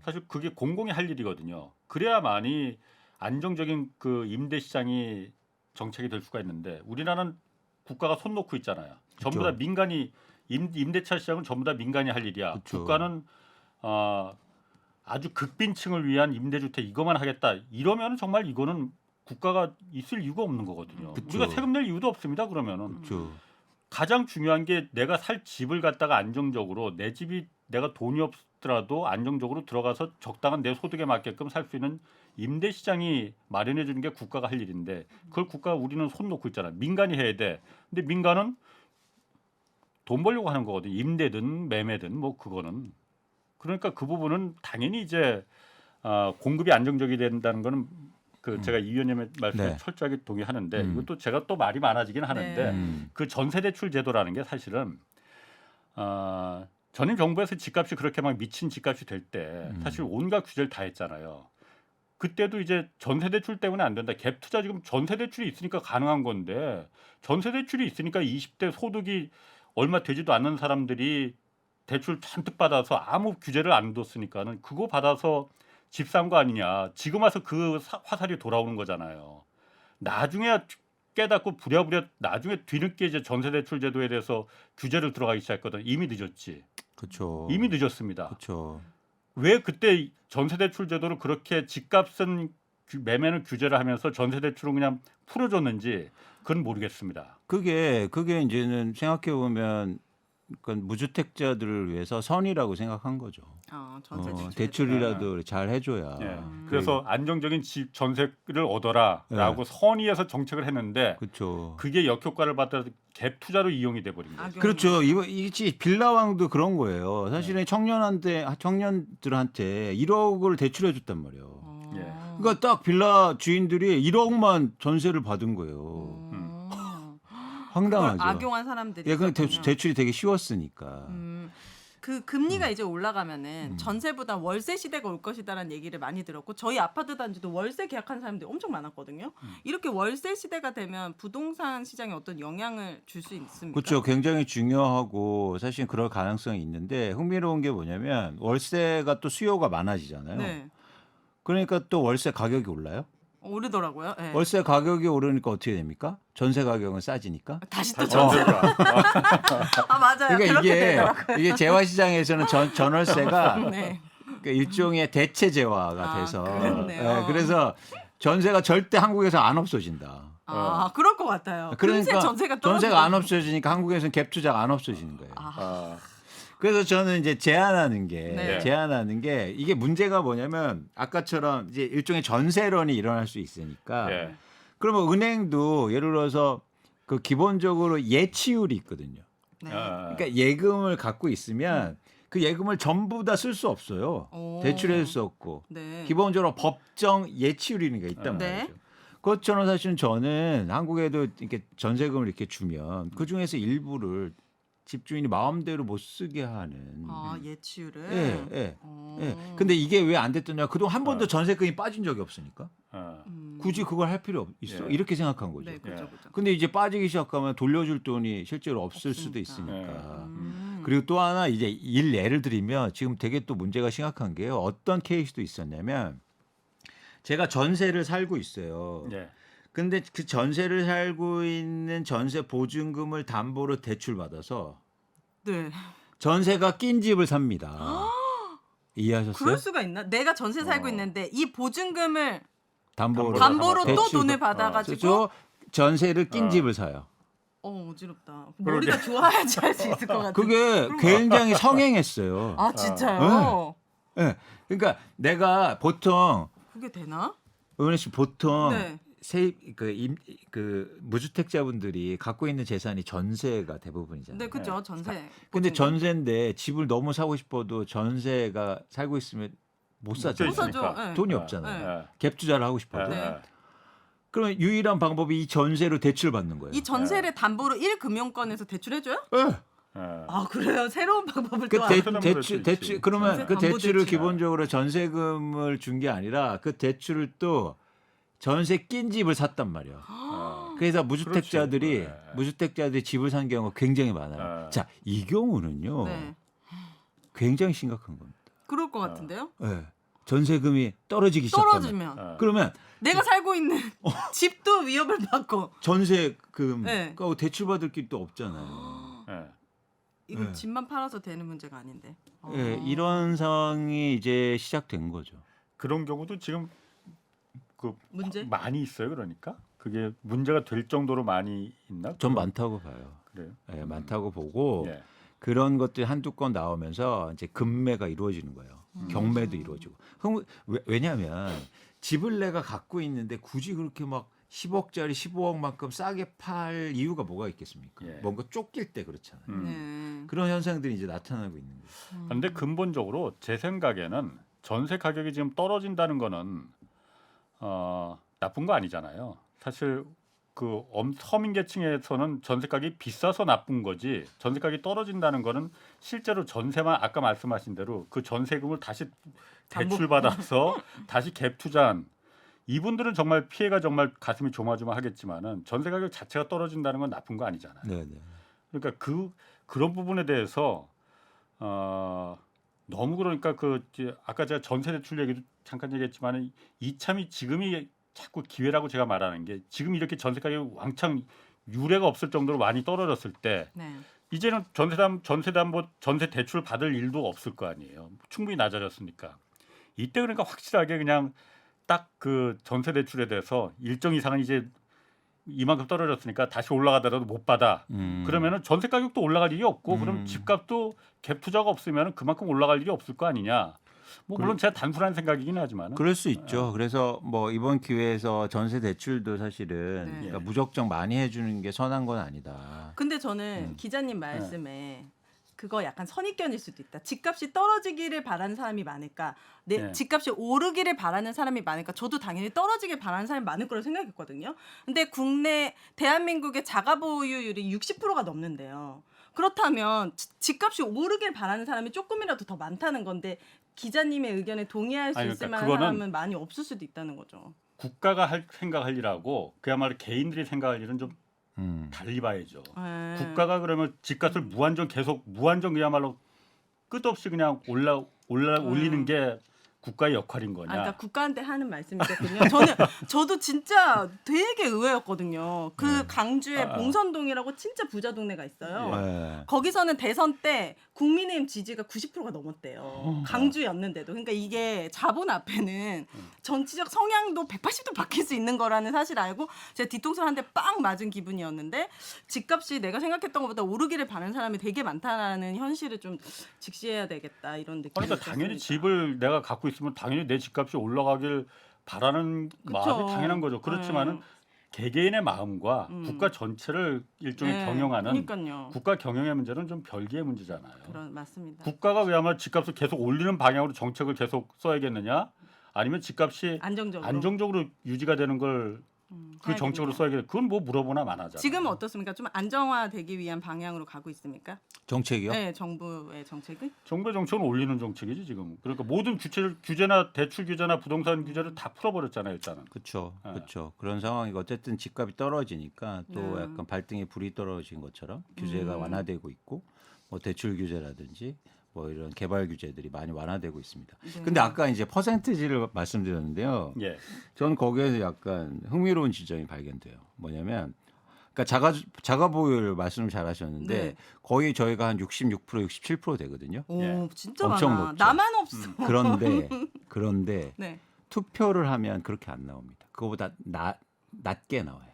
사실 그게 공공이 할 일이거든요. 그래야만이 안정적인 그 임대 시장이 정책이 될 수가 있는데 우리나라는 국가가 손 놓고 있잖아요. 전부 다 그렇죠. 민간이 임대차 시장은 전부 다 민간이 할 일이야. 그렇죠. 국가는 아주 극빈층을 위한 임대주택 이것만 하겠다. 이러면 정말 이거는 국가가 있을 이유가 없는 거거든요. 그쵸. 우리가 세금 낼 이유도 없습니다. 그러면은 그렇죠. 가장 중요한 게 내가 살 집을 갖다가 안정적으로 내 집이 내가 돈이 없더라도 안정적으로 들어가서 적당한 내 소득에 맞게끔 살 수 있는 임대 시장이 마련해 주는 게 국가가 할 일인데 그걸 국가가 우리는 손 놓고 있잖아. 민간이 해야 돼. 근데 민간은 돈 벌려고 하는 거거든요. 임대든 매매든 뭐 그거는. 그러니까 그 부분은 당연히 이제 공급이 안정적이 된다는 거는 그 제가 이 위원님의 말씀에 네. 철저하게 동의하는데 이것도 제가 또 말이 많아지긴 하는데 네. 그 전세대출 제도라는 게 사실은 전임 정부에서 집값이 그렇게 막 미친 집값이 될 때 사실 온갖 규제를 다 했잖아요. 그때도 이제 전세대출 때문에 안 된다. 갭 투자 지금 전세대출이 있으니까 가능한 건데 전세대출이 있으니까 20대 소득이 얼마 되지도 않는 사람들이 대출 잔뜩 받아서 아무 규제를 안 뒀으니까는 그거 받아서 집 산 거 아니냐. 지금 와서 그 화살이 돌아오는 거잖아요. 나중에 깨닫고 부랴부랴 나중에 뒤늦게 이제 전세대출 제도에 대해서 규제를 들어가기 시작했거든. 이미 늦었지. 그렇죠. 이미 늦었습니다. 그렇죠. 왜 그때 전세대출 제도를 그렇게 집값은 매매는 규제를 하면서 전세대출은 그냥 풀어줬는지 그건 모르겠습니다. 그게 이제는 생각해 보면 그러니까 무주택자들을 위해서 선이라고 생각한 거죠. 전세 대출이라도 잘 해줘야. 예. 그래서 안정적인 집 전세를 얻어라라고 선의해서 정책을 했는데 그렇죠. 그게 역효과를 받아서 갭 투자로 이용이 돼 버린 거예요. 그렇죠. 이게 빌라왕도 그런 거예요. 사실은 청년들한테 1억을 대출해 줬단 말이에요. 예. 그러니까 딱 빌라 주인들이 1억만 전세를 받은 거예요. 황당하죠. 그걸 악용한 사람들이. 예, 그 있었군요. 대출이 되게 쉬웠으니까. 그 금리가 이제 올라가면은 전세보다 월세 시대가 올 것이다라는 얘기를 많이 들었고 저희 아파트 단지도 월세 계약한 사람들이 엄청 많았거든요. 이렇게 월세 시대가 되면 부동산 시장에 어떤 영향을 줄 수 있습니까? 그렇죠. 굉장히 중요하고 사실 그럴 가능성이 있는데 흥미로운 게 뭐냐면 월세가 또 수요가 많아지잖아요. 네. 그러니까 또 월세 가격이 올라요. 오르더라고요. 네. 월세 가격이 오르니까 어떻게 됩니까? 전세 가격은 싸지니까. 다시 또 다시 전세. 전세가 맞아요. 그러니까 그렇게 되더라고요. 이게 재화 시장에서는 전월세가 네. 그러니까 일종의 대체 재화가 돼서 그렇네요. 그래서 전세가 절대 한국에서 안 없어진다. 그럴 것 같아요. 금세 그러니까 전세가 안 없어지니까 한국에서는 갭 투자가 안 없어지는 거예요. 아, 그래서 저는 이제 제안하는 네. 게 이게 문제가 뭐냐면 아까처럼 이제 일종의 전세론이 일어날 수 있으니까 예. 그러면 은행도 예를 들어서 그 기본적으로 예치율이 있거든요. 네. 그러니까 예금을 갖고 있으면 그 예금을 전부 다 쓸 수 없어요. 오. 대출해줄 수 없고 네. 기본적으로 법정 예치율이라는 게 있단 네. 말이죠. 그것처럼 사실은 저는 한국에도 이렇게 전세금을 이렇게 주면 그 중에서 일부를 집주인이 마음대로 못 쓰게 하는. 예치율을. 예, 예. 예. 근데 이게 왜 안 됐더냐? 그동안 한 번도 전세금이 빠진 적이 없으니까. 굳이 그걸 할 필요 있어? 예. 이렇게 생각한 거죠. 네, 그렇죠, 그렇죠. 근데 이제 빠지기 시작하면 돌려줄 돈이 실제로 없을 수도 없으니까. 있으니까. 그리고 또 하나 이제 예를 들면 지금 되게 또 문제가 심각한 게요. 어떤 케이스도 있었냐면 제가 전세를 살고 있어요. 예. 근데 그 전세를 살고 있는 전세 보증금을 담보로 대출받아서 네. 전세가 낀 집을 삽니다. 이해하셨어요? 그럴 수가 있나? 내가 전세 살고 있는데 이 보증금을 담보로 담보로 또 대출 돈을 받아가지고 그래서 전세를 낀 집을 사요. 어지럽다. 머리가 좋아야지 할 수 있을 것 같아. 그게 굉장히 성행했어요. 진짜요? 네. 그러니까 내가 보통 그게 되나? 의원님 씨 보통 네. 그 무주택자분들이 갖고 있는 재산이 전세가 대부분이잖아요. 네, 그죠. 전세. 근데 보증금. 전세인데 집을 너무 사고 싶어도 전세가 살고 있으면 못 사죠. 못 사죠. 네. 돈이 없잖아요. 예. 갭 투자를 하고 싶어도. 네. 그러면 유일한 방법이 이 전세로 대출 받는 거예요. 이 전세를 담보로 1금융권에서 대출해줘요? 네. 그래요? 새로운 방법을 그 또 대출 그러면 전세 그 담보 대출을 대출. 기본적으로 전세금을 준 게 아니라 그 대출을 또 전세 낀 집을 샀단 말이에요. 그래서 무주택자들이 그렇지. 네. 무주택자들이 집을 산 경우가 굉장히 많아요. 네. 자, 이 경우는요. 네. 굉장히 심각한 겁니다. 그럴 것 같은데요? 네. 전세금이 떨어지기 시작하면 떨어지면 그러면 내가 살고 있는 집도 위협을 받고 전세금 네. 대출 받을 게 또 없잖아요. 이건 네. 집만 팔아서 되는 문제가 아닌데. 예, 이런 상황이 이제 시작된 거죠. 그런 경우도 지금 그 문제? 많이 있어요. 그러니까 그게 문제가 될 정도로 많이 있나? 전 많다고 봐요. 그래요. 예, 많다고 보고 예. 그런 것들이 한두 건 나오면서 이제 금매가 이루어지는 거예요. 경매도 이루어지고. 왜냐하면 집을 내가 갖고 있는데 굳이 그렇게 막 10억짜리 15억만큼 싸게 팔 이유가 뭐가 있겠습니까? 예. 뭔가 쫓길 때 그렇잖아요. 네. 그런 현상들이 이제 나타나고 있는 거예요. 그런데 근본적으로 제 생각에는 전세 가격이 지금 떨어진다는 거는 나쁜 거 아니잖아요. 사실 그 서민계층에서는 전세 가격이 비싸서 나쁜 거지. 전세 가격이 떨어진다는 거는 실제로 전세만 아까 말씀하신 대로 그 전세금을 다시 대출받아서 다시 갭 투자한 이분들은 정말 피해가 정말 가슴이 조마조마하겠지만은 전세 가격 자체가 떨어진다는 건 나쁜 거 아니잖아요. 네, 네. 그러니까 그런 부분에 대해서 너무 그러니까 아까 제가 전세 대출 얘기도 잠깐 얘기했지만은 이참이 지금이 자꾸 기회라고 제가 말하는 게 지금 이렇게 전세 가격이 왕창 유례가 없을 정도로 많이 떨어졌을 때 네. 이제는 전세 대출 받을 일도 없을 거 아니에요. 충분히 낮아졌으니까 이때 그러니까 확실하게 그냥 딱 그 전세 대출에 대해서 일정 이상은 이제 이만큼 떨어졌으니까 다시 올라가더라도 못 받아. 그러면은 전세 가격도 올라갈 일이 없고 그럼 집값도 갭 투자가 없으면 그만큼 올라갈 일이 없을 거 아니냐. 뭐 물론 제가 단순한 생각이긴 하지만 그럴 수 있죠. 그래서 뭐 이번 기회에서 전세 대출도 사실은 네. 그러니까 무작정 많이 해주는 게 선한 건 아니다. 근데 저는 기자님 말씀에 그거 약간 선입견일 수도 있다. 집값이 떨어지기를 바라는 사람이 많을까? 네. 집값이 오르기를 바라는 사람이 많을까? 저도 당연히 떨어지길 바라는 사람이 많을 거라고 생각했거든요. 근데 국내 대한민국의 자가 보유율이 60%가 넘는데요. 그렇다면 집값이 오르길 바라는 사람이 조금이라도 더 많다는 건데 기자님의 의견에 동의할 수 아니, 있을 그러니까 만한 그거는 사람은 많이 없을 수도 있다는 거죠. 국가가 생각할 일하고 그야말로 개인들이 생각할 일은 좀 달리 봐야죠. 네. 국가가 그러면 집값을 무한정 그야말로 끝없이 그냥 올리는 게 국가의 역할인 거냐? 그러니까 국가한테 하는 말씀이거든요. 저도 진짜 되게 의외였거든요. 그 강주에 봉선동이라고 진짜 부자 동네가 있어요. 네. 거기서는 대선 때 국민의힘 지지가 90%가 넘었대요. 강주였는데도. 그러니까 이게 자본 앞에는 정치적 성향도 180도 바뀔 수 있는 거라는 사실 알고 제가 뒤통수를 한 대 빵 맞은 기분이었는데 집값이 내가 생각했던 것보다 오르기를 바라는 사람이 되게 많다는 현실을 좀 직시해야 되겠다 이런 느낌이 그러니까 들었습니다. 당연히 집을 내가 갖고 있으면 당연히 내 집값이 올라가길 바라는 마음이 당연한 거죠. 그렇지만은 개개인의 마음과 국가 전체를 일종의 경영하는 그러니까요. 국가 경영의 문제는 좀 별개의 문제잖아요. 맞습니다. 국가가 그야말로 집값을 계속 올리는 방향으로 정책을 계속 써야겠느냐? 아니면 집값이 안정적으로 유지가 되는 걸 그 정책으로 써야겠느냐? 그건 뭐 물어보나 마나잖아요. 지금 어떻습니까? 좀 안정화되기 위한 방향으로 가고 있습니까? 정책이요? 네, 정부의 정책은? 정부의 정책은 올리는 정책이지 지금. 그러니까 모든 규제나 대출 규제나 부동산 규제를 다 풀어버렸잖아요 일단은. 그렇죠, 네. 그렇죠. 그런 상황이고 어쨌든 집값이 떨어지니까 또 네. 약간 발등에 불이 떨어진 것처럼 규제가 완화되고 있고 뭐 대출 규제라든지 뭐 이런 개발 규제들이 많이 완화되고 있습니다. 네. 근데 아까 이제 퍼센티지를 말씀드렸는데요. 예. 저는 거기에서 약간 흥미로운 지점이 발견돼요. 뭐냐면 그러니까 자가 보유를 말씀을 잘하셨는데 네. 거의 저희가 한 66%, 67% 되거든요. 오, 예. 진짜 엄청 많아. 높죠. 나만 없어. 그런데 네. 투표를 하면 그렇게 안 나옵니다. 그거보다 낮게 나와요.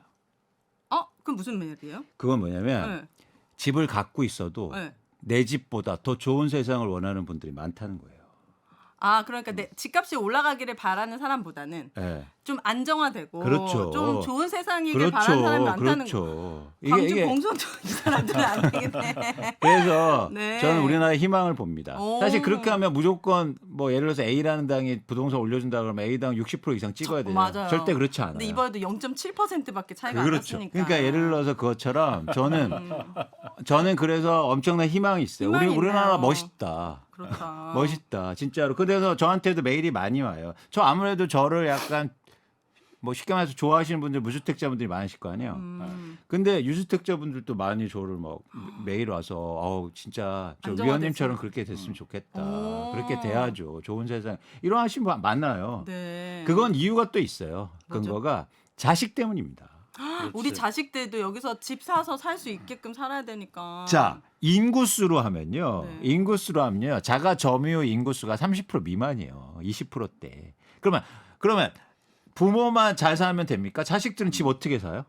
그럼 무슨 말이에요? 그건 뭐냐면 네. 집을 갖고 있어도 네. 내 집보다 더 좋은 세상을 원하는 분들이 많다는 거예요. 그러니까 집값이 올라가기를 바라는 사람보다는 네. 좀 안정화되고 그렇죠. 좀 좋은 세상이길 바라는 사람이 많다는 거. 그렇죠. 광주 봉선도 이 사람들은 아니겠네. 그래서 네. 저는 우리나라의 희망을 봅니다. 오. 사실 그렇게 하면 무조건 뭐 예를 들어서 A라는 당이 부동산 올려준다 그러면 A당 60% 이상 찍어야 돼요. 맞아요. 절대 그렇지 않아요. 근데 이번에도 0.7%밖에 차이가 안 그렇죠. 났으니까. 그러니까 예를 들어서 그것처럼 저는 그래서 엄청난 희망이 있어요. 희망이 우리나라 있네요. 멋있다. 그렇다. 멋있다. 진짜로. 그래서 저한테도 메일이 많이 와요. 저 아무래도 저를 약간 뭐 쉽게 말해서 좋아하시는 분들 무주택자분들이 많으실 거 아니에요. 근데 유주택자분들도 많이 저를 막 메일 와서 진짜 저 안정화됐으면 위원님처럼 그렇게 됐으면 좋겠다. 오. 그렇게 돼야죠. 좋은 세상. 이런 하신 분 많아요. 네. 그건 이유가 또 있어요. 뭐죠? 근거가 자식 때문입니다. 우리 자식들도 여기서 집 사서 살 수 있게끔 살아야 되니까. 자, 인구수로 하면요. 네. 인구수로 하면요. 자가 점유 인구수가 30% 미만이에요. 20%대. 그러면 부모만 잘 살면 됩니까? 자식들은 집 어떻게 사요?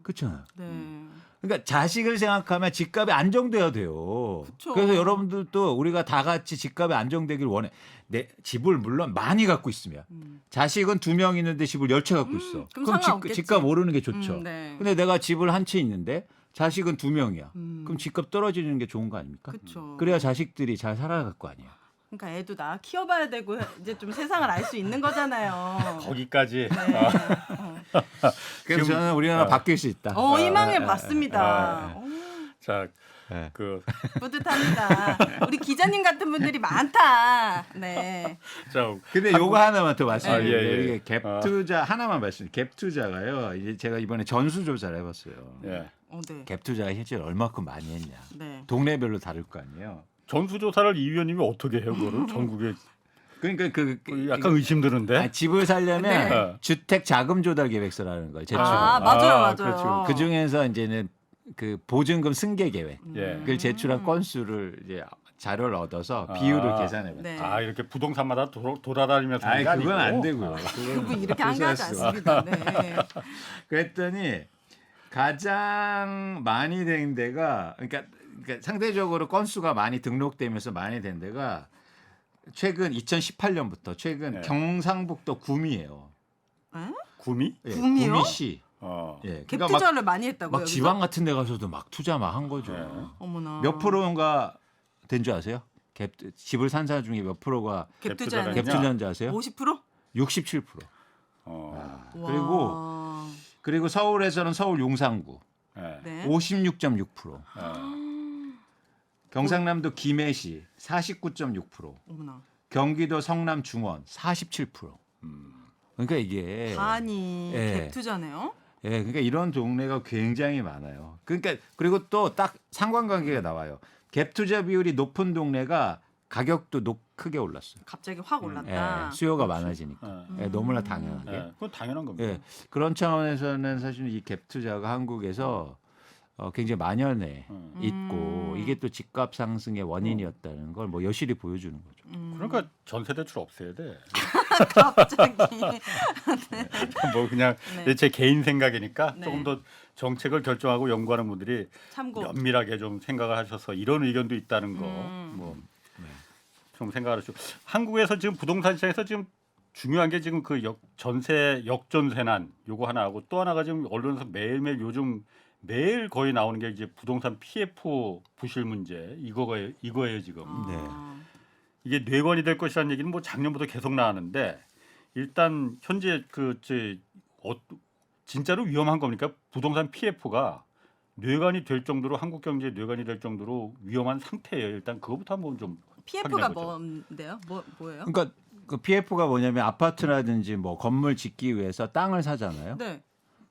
그렇잖아요. 네. 그러니까 자식을 생각하면 집값이 안정돼야 돼요. 그쵸. 그래서 여러분들도 우리가 다 같이 집값이 안정되길 원해. 내 집을 물론 많이 갖고 있으면 자식은 2명 있는데 집을 10채 갖고 있어. 그럼 그럼 상관없겠지. 집값 오르는 게 좋죠. 네. 근데 내가 집을 한 채 있는데 자식은 2명이야. 그럼 집값 떨어지는 게 좋은 거 아닙니까? 그쵸. 그래야 자식들이 잘 살아갈 거 아니야. 그러니까 애도 나 키워봐야 되고 이제 좀 세상을 알 수 있는 거잖아요. 거기까지. 네. 그래서 저는 우리나라 바뀔 수 있다. 희망을 봤습니다. 자, 네. 뿌듯합니다. 우리 기자님 같은 분들이 많다. 네. 자, 근데 요거 하나만 더 말씀드릴게요. 예. 이게 갭 투자 하나만 말씀드릴게요. 갭 투자가요. 이제 제가 이번에 전수 조사를 해봤어요. 예. 네. 갭 투자가 실제로 얼마큼 많이 했냐. 네. 동네별로 다를 거 아니에요. 전수조사를 이 위원님이 어떻게 해요, 그거를 전국에 그러니까 약간 의심드는데. 집을 살려면 네. 주택 자금 조달 계획서라는 걸 제출. 맞아요. 그렇죠. 그 중에서 이제는 그 보증금 승계 계획을 예. 제출한 건수를 이제 자료를 얻어서 비율을 아. 계산해봤죠. 네. 아 이렇게 부동산마다 돌아다니면서 하는 아이 게 그건 아니고. 안 되고요. 그분 이렇게 한가하지 않습니다. 네. 그랬더니 가장 많이 된 데가 그러니까 상대적으로 건수가 많이 등록되면서 많이 된 데가 최근 2018년부터 최근 네. 경상북도 구미예요. 구미? 예, 구미요? 구미시. 어. 예, 갭 그러니까 투자를 많이 했다고요. 막 여기서? 지방 같은 데 가서도 막 투자 막 한 거죠. 네. 어머나. 몇 프로인가 된 줄 아세요? 집을 산 사람 중에 몇 프로가 갭 갭 투자는 갭 투자인 줄 아세요? 50%? 67%. 어. 그리고 서울에서는 서울 용산구 네. 네. 56.6%. 어. 경상남도 김해시 49.6%. 어머나. 경기도 성남 중원 47%. 그러니까 이게 반이 예. 갭 투자네요. 예, 그러니까 이런 동네가 굉장히 많아요. 그러니까 그리고 또 딱 상관관계가 나와요. 갭 투자 비율이 높은 동네가 가격도 크게 올랐어요. 갑자기 확 올랐다. 예, 수요가 많아지니까. 어. 예, 너무나 당연하게. 네. 그건 당연한 겁니다. 예, 그런 차원에서는 사실 이 갭 투자가 한국에서 굉장히 만연해 있고 이게 또 집값 상승의 원인이었다는 걸 뭐 여실히 보여주는 거죠. 그러니까 전세 대출 없애야 돼. 갑자기. 뭐 그냥 네. 제 개인 생각이니까 네. 조금 더 정책을 결정하고 연구하는 분들이 참고. 면밀하게 좀 생각을 하셔서 이런 의견도 있다는 거 뭐 좀 생각을 하시고 한국에서 지금 부동산 시장에서 지금 중요한 게 지금 그 전세 역전세난 요거 하나 하고 또 하나가 지금 언론에서 매일매일 요즘 매일 거의 나오는 게 이제 부동산 PF 부실 문제 이거예요 지금. 아. 이게 뇌관이 될 것이라는 얘기는 뭐 작년부터 계속 나왔는데 일단 현재 진짜로 위험한 겁니까? 부동산 PF가 뇌관이 될 정도로 한국 경제에 뇌관이 될 정도로 위험한 상태예요. 일단 그거부터 한번 좀 PF가 확인해보죠. 뭔데요? 뭐예요? 그러니까 그 PF가 뭐냐면 아파트라든지 뭐 건물 짓기 위해서 땅을 사잖아요. 네.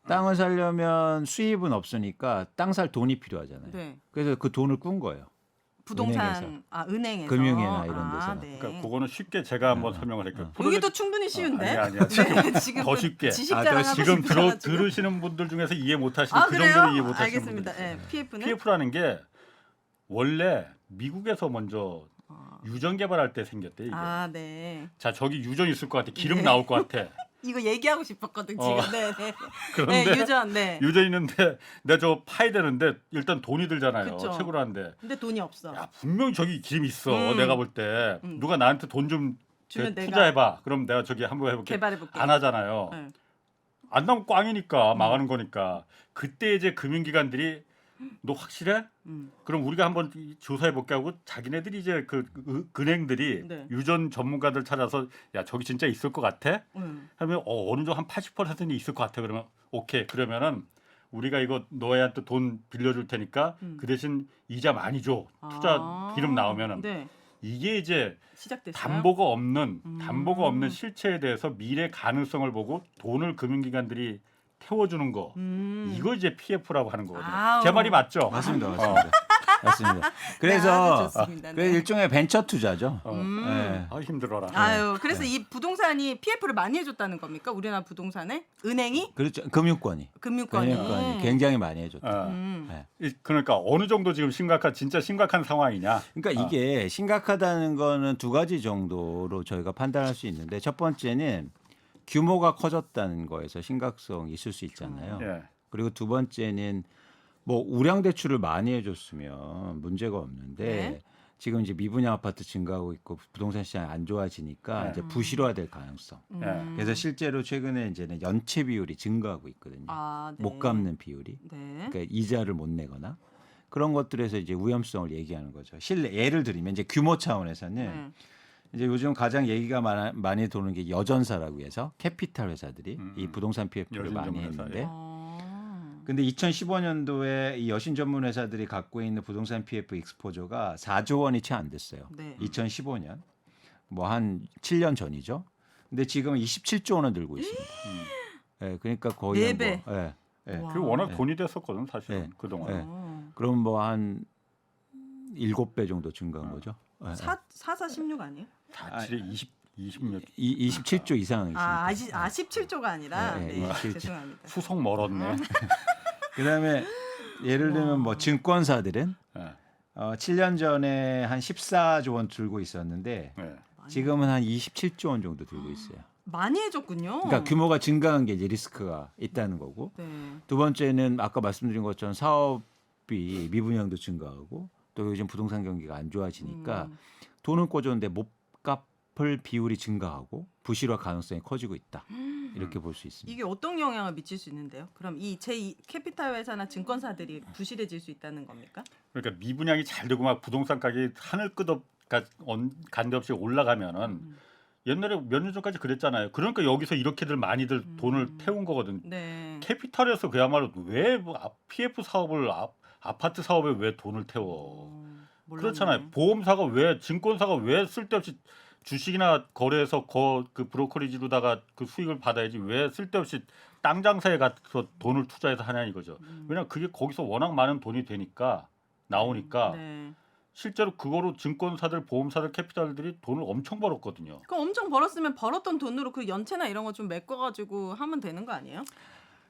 땅을 사려면 수입은 없으니까 땅 살 돈이 필요하잖아요. 네. 그래서 그 돈을 꾼 거예요. 부동산 은행에서 금융회나 이런 데서. 네. 그러니까 그거는 쉽게 제가 한번 설명을 할게요. 여기도 충분히 쉬운데. 아니야. 지금 더 또 쉽게. 지식 아, 자랑하고 지금 싶으셔가지고. 들으시는 분들 중에서 이해 못하시는 그 그래요? 정도로 이해 못하시는 분들 알겠습니다. 있어요. 예, PF는 PF라는 게 원래 미국에서 먼저 유전 개발할 때 생겼대 이게. 네. 자 저기 유전 있을 것 같아. 기름 나올 것 같아. 이거 얘기하고 싶었거든 지금. 네, 네. 그런데 네, 유전. 네. 유전 있는데 내가 저거 파야 되는데 일단 돈이 들잖아요. 그쵸. 채굴 하는데. 근데 돈이 없어. 야 분명 저기 기름 있어. 내가 볼 때 누가 나한테 돈 좀 주면 내가 투자해봐. 그럼 내가 저기 한번 해볼게. 개발해볼게. 안 하잖아요. 네. 안 나오면 꽝이니까 망하는 거니까. 그때 이제 금융기관들이 너 확실해? 그럼 우리가 한번 조사해 볼게 하고 자기네들이 이제 은행들이 네. 유전 전문가들 찾아서 야 저기 진짜 있을 것 같아? 하면 어느 정도 한 80%는 있을 것 같아. 그러면 오케이 그러면은 우리가 이거 너희한테 돈 빌려줄 테니까 그 대신 이자 많이 줘. 투자 기름 나오면은 네. 이게 이제 시작됐어요. 담보가 없는 실체에 대해서 미래 가능성을 보고 돈을 금융기관들이 태워주는 거 이거 이제 PF라고 하는 거거든요. 아우. 제 말이 맞죠? 맞습니다. 맞습니다. 그래서 아주 좋습니다. 그래서 네. 일종의 벤처 투자죠. 네. 아 힘들어라. 아유, 그래서 이 부동산이 PF를 많이 해줬다는 겁니까? 우리나라 부동산에 은행이 그렇죠. 금융권이 금융권이 굉장히 많이 해줬다. 어. 네. 그러니까 어느 정도 지금 진짜 심각한 상황이냐? 그러니까 이게 심각하다는 거는 두 가지 정도로 저희가 판단할 수 있는데 첫 번째는 규모가 커졌다는 거에서 심각성이 있을 수 있잖아요. 예. 그리고 두 번째는 뭐 우량 대출을 많이 해줬으면 문제가 없는데 네. 지금 이제 미분양 아파트 증가하고 있고 부동산 시장이 안 좋아지니까 네. 이제 부실화될 가능성. 예. 그래서 실제로 최근에 이제는 연체 비율이 증가하고 있거든요. 네. 못 갚는 비율이. 네. 그러니까 이자를 못 내거나 그런 것들에서 이제 위험성을 얘기하는 거죠. 예를 들면 이제 규모 차원에서는 이제 요즘 가장 얘기가 많이 도는 게 여전사라고 해서 캐피탈 회사들이 이 부동산 PF를 많이 여신 전문 회사, 했는데 예. 근데 2015년도에 이 여신 전문 회사들이 갖고 있는 부동산 PF 익스포저가 4조 원이 채 안 됐어요. 네. 2015년 뭐 한 7년 전이죠. 근데 지금은 27조 원을 들고 있습니다. 예, 그러니까 거의 네 배. 뭐, 예, 예. 와. 그리고 워낙 돈이 됐었거든 사실은 네. 그동안. 네. 그럼 뭐 한 7배 정도 증가한 거죠. 예, 예. 4416 아니에요? 다 칠에 20몇 27조 이상 있습니다. 17조가 아니라. 네, 네, 27조. 죄송합니다. 후속 멀었네. 그다음에 예를 들면 뭐 증권사들은 예. 7년 전에 한 14조 원 들고 있었는데 네. 지금은 한 27조 원 정도 들고 있어요. 많이 해줬군요. 그러니까 규모가 증가한 게 이제 리스크가 있다는 거고. 네. 두 번째는 아까 말씀드린 것처럼 사업이 미분양도 증가하고 또 요즘 부동산 경기가 안 좋아지니까 돈은 꽂았는데 못 갚을 비율이 증가하고 부실화 가능성이 커지고 있다. 이렇게 볼 수 있습니다. 이게 어떤 영향을 미칠 수 있는데요? 그럼 이 제2캐피탈 회사나 증권사들이 부실해질 수 있다는 겁니까? 그러니까 미분양이 잘 되고 막 부동산 가격이 하늘 간데없이 올라가면은 옛날에 몇 년 전까지 그랬잖아요. 그러니까 여기서 이렇게들 많이들 돈을 태운 거거든. 네. 캐피탈에서 그야말로 왜 PF 사업을 아파트 사업에 왜 돈을 태워? 몰랐네. 그렇잖아요. 보험사가 왜 증권사가 왜 쓸데없이 주식이나 거래해서 그 브로커리지로다가 그 수익을 받아야지 왜 쓸데없이 땅 장사에 가서 돈을 투자해서 하냐 이거죠. 왜냐하면 그게 거기서 워낙 많은 돈이 되니까 나오니까 네. 실제로 그거로 증권사들, 보험사들, 캐피탈들이 돈을 엄청 벌었거든요. 그럼 엄청 벌었으면 벌었던 돈으로 그 연체나 이런 거 좀 메꿔가지고 하면 되는 거 아니에요?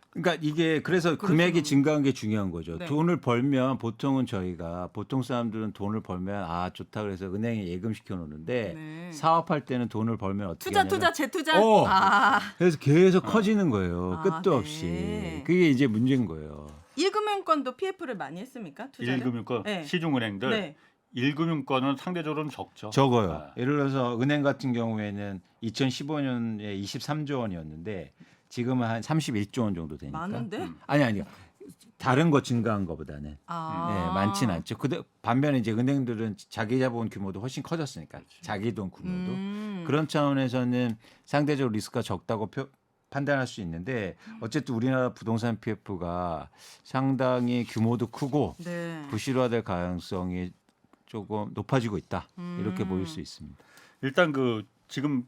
그러니까 이게 그래서 금액이 증가한 게 중요한 거죠. 네. 돈을 벌면 보통은 저희가 보통 사람들은 돈을 벌면 아 좋다 그래서 은행에 예금시켜 놓는데 네. 사업할 때는 돈을 벌면 어떻게 투자 하냐면 재투자. 어. 아. 그래서 계속 커지는 거예요. 아, 끝도 네. 없이. 그게 이제 문제인 거예요. 1금융권도 PF를 많이 했습니까? 투자를? 1금융권 네. 시중은행들 네. 1금융권은 상대적으로는 적죠. 적어요. 아. 예를 들어서 은행 같은 경우에는 2015년에 23조 원이었는데 지금은 한 31조 원 정도 되니까. 많은데? 아니. 다른 거 증가한 거보다는 아. 네, 많지는 않죠. 반면에 이제 은행들은 자기 자본 규모도 훨씬 커졌으니까 자기 돈 규모도 그런 차원에서는 상대적으로 리스크가 적다고 판단할 수 있는데 어쨌든 우리나라 부동산 PF가 상당히 규모도 크고 네. 부실화될 가능성이 조금 높아지고 있다 이렇게 보일 수 있습니다. 일단 지금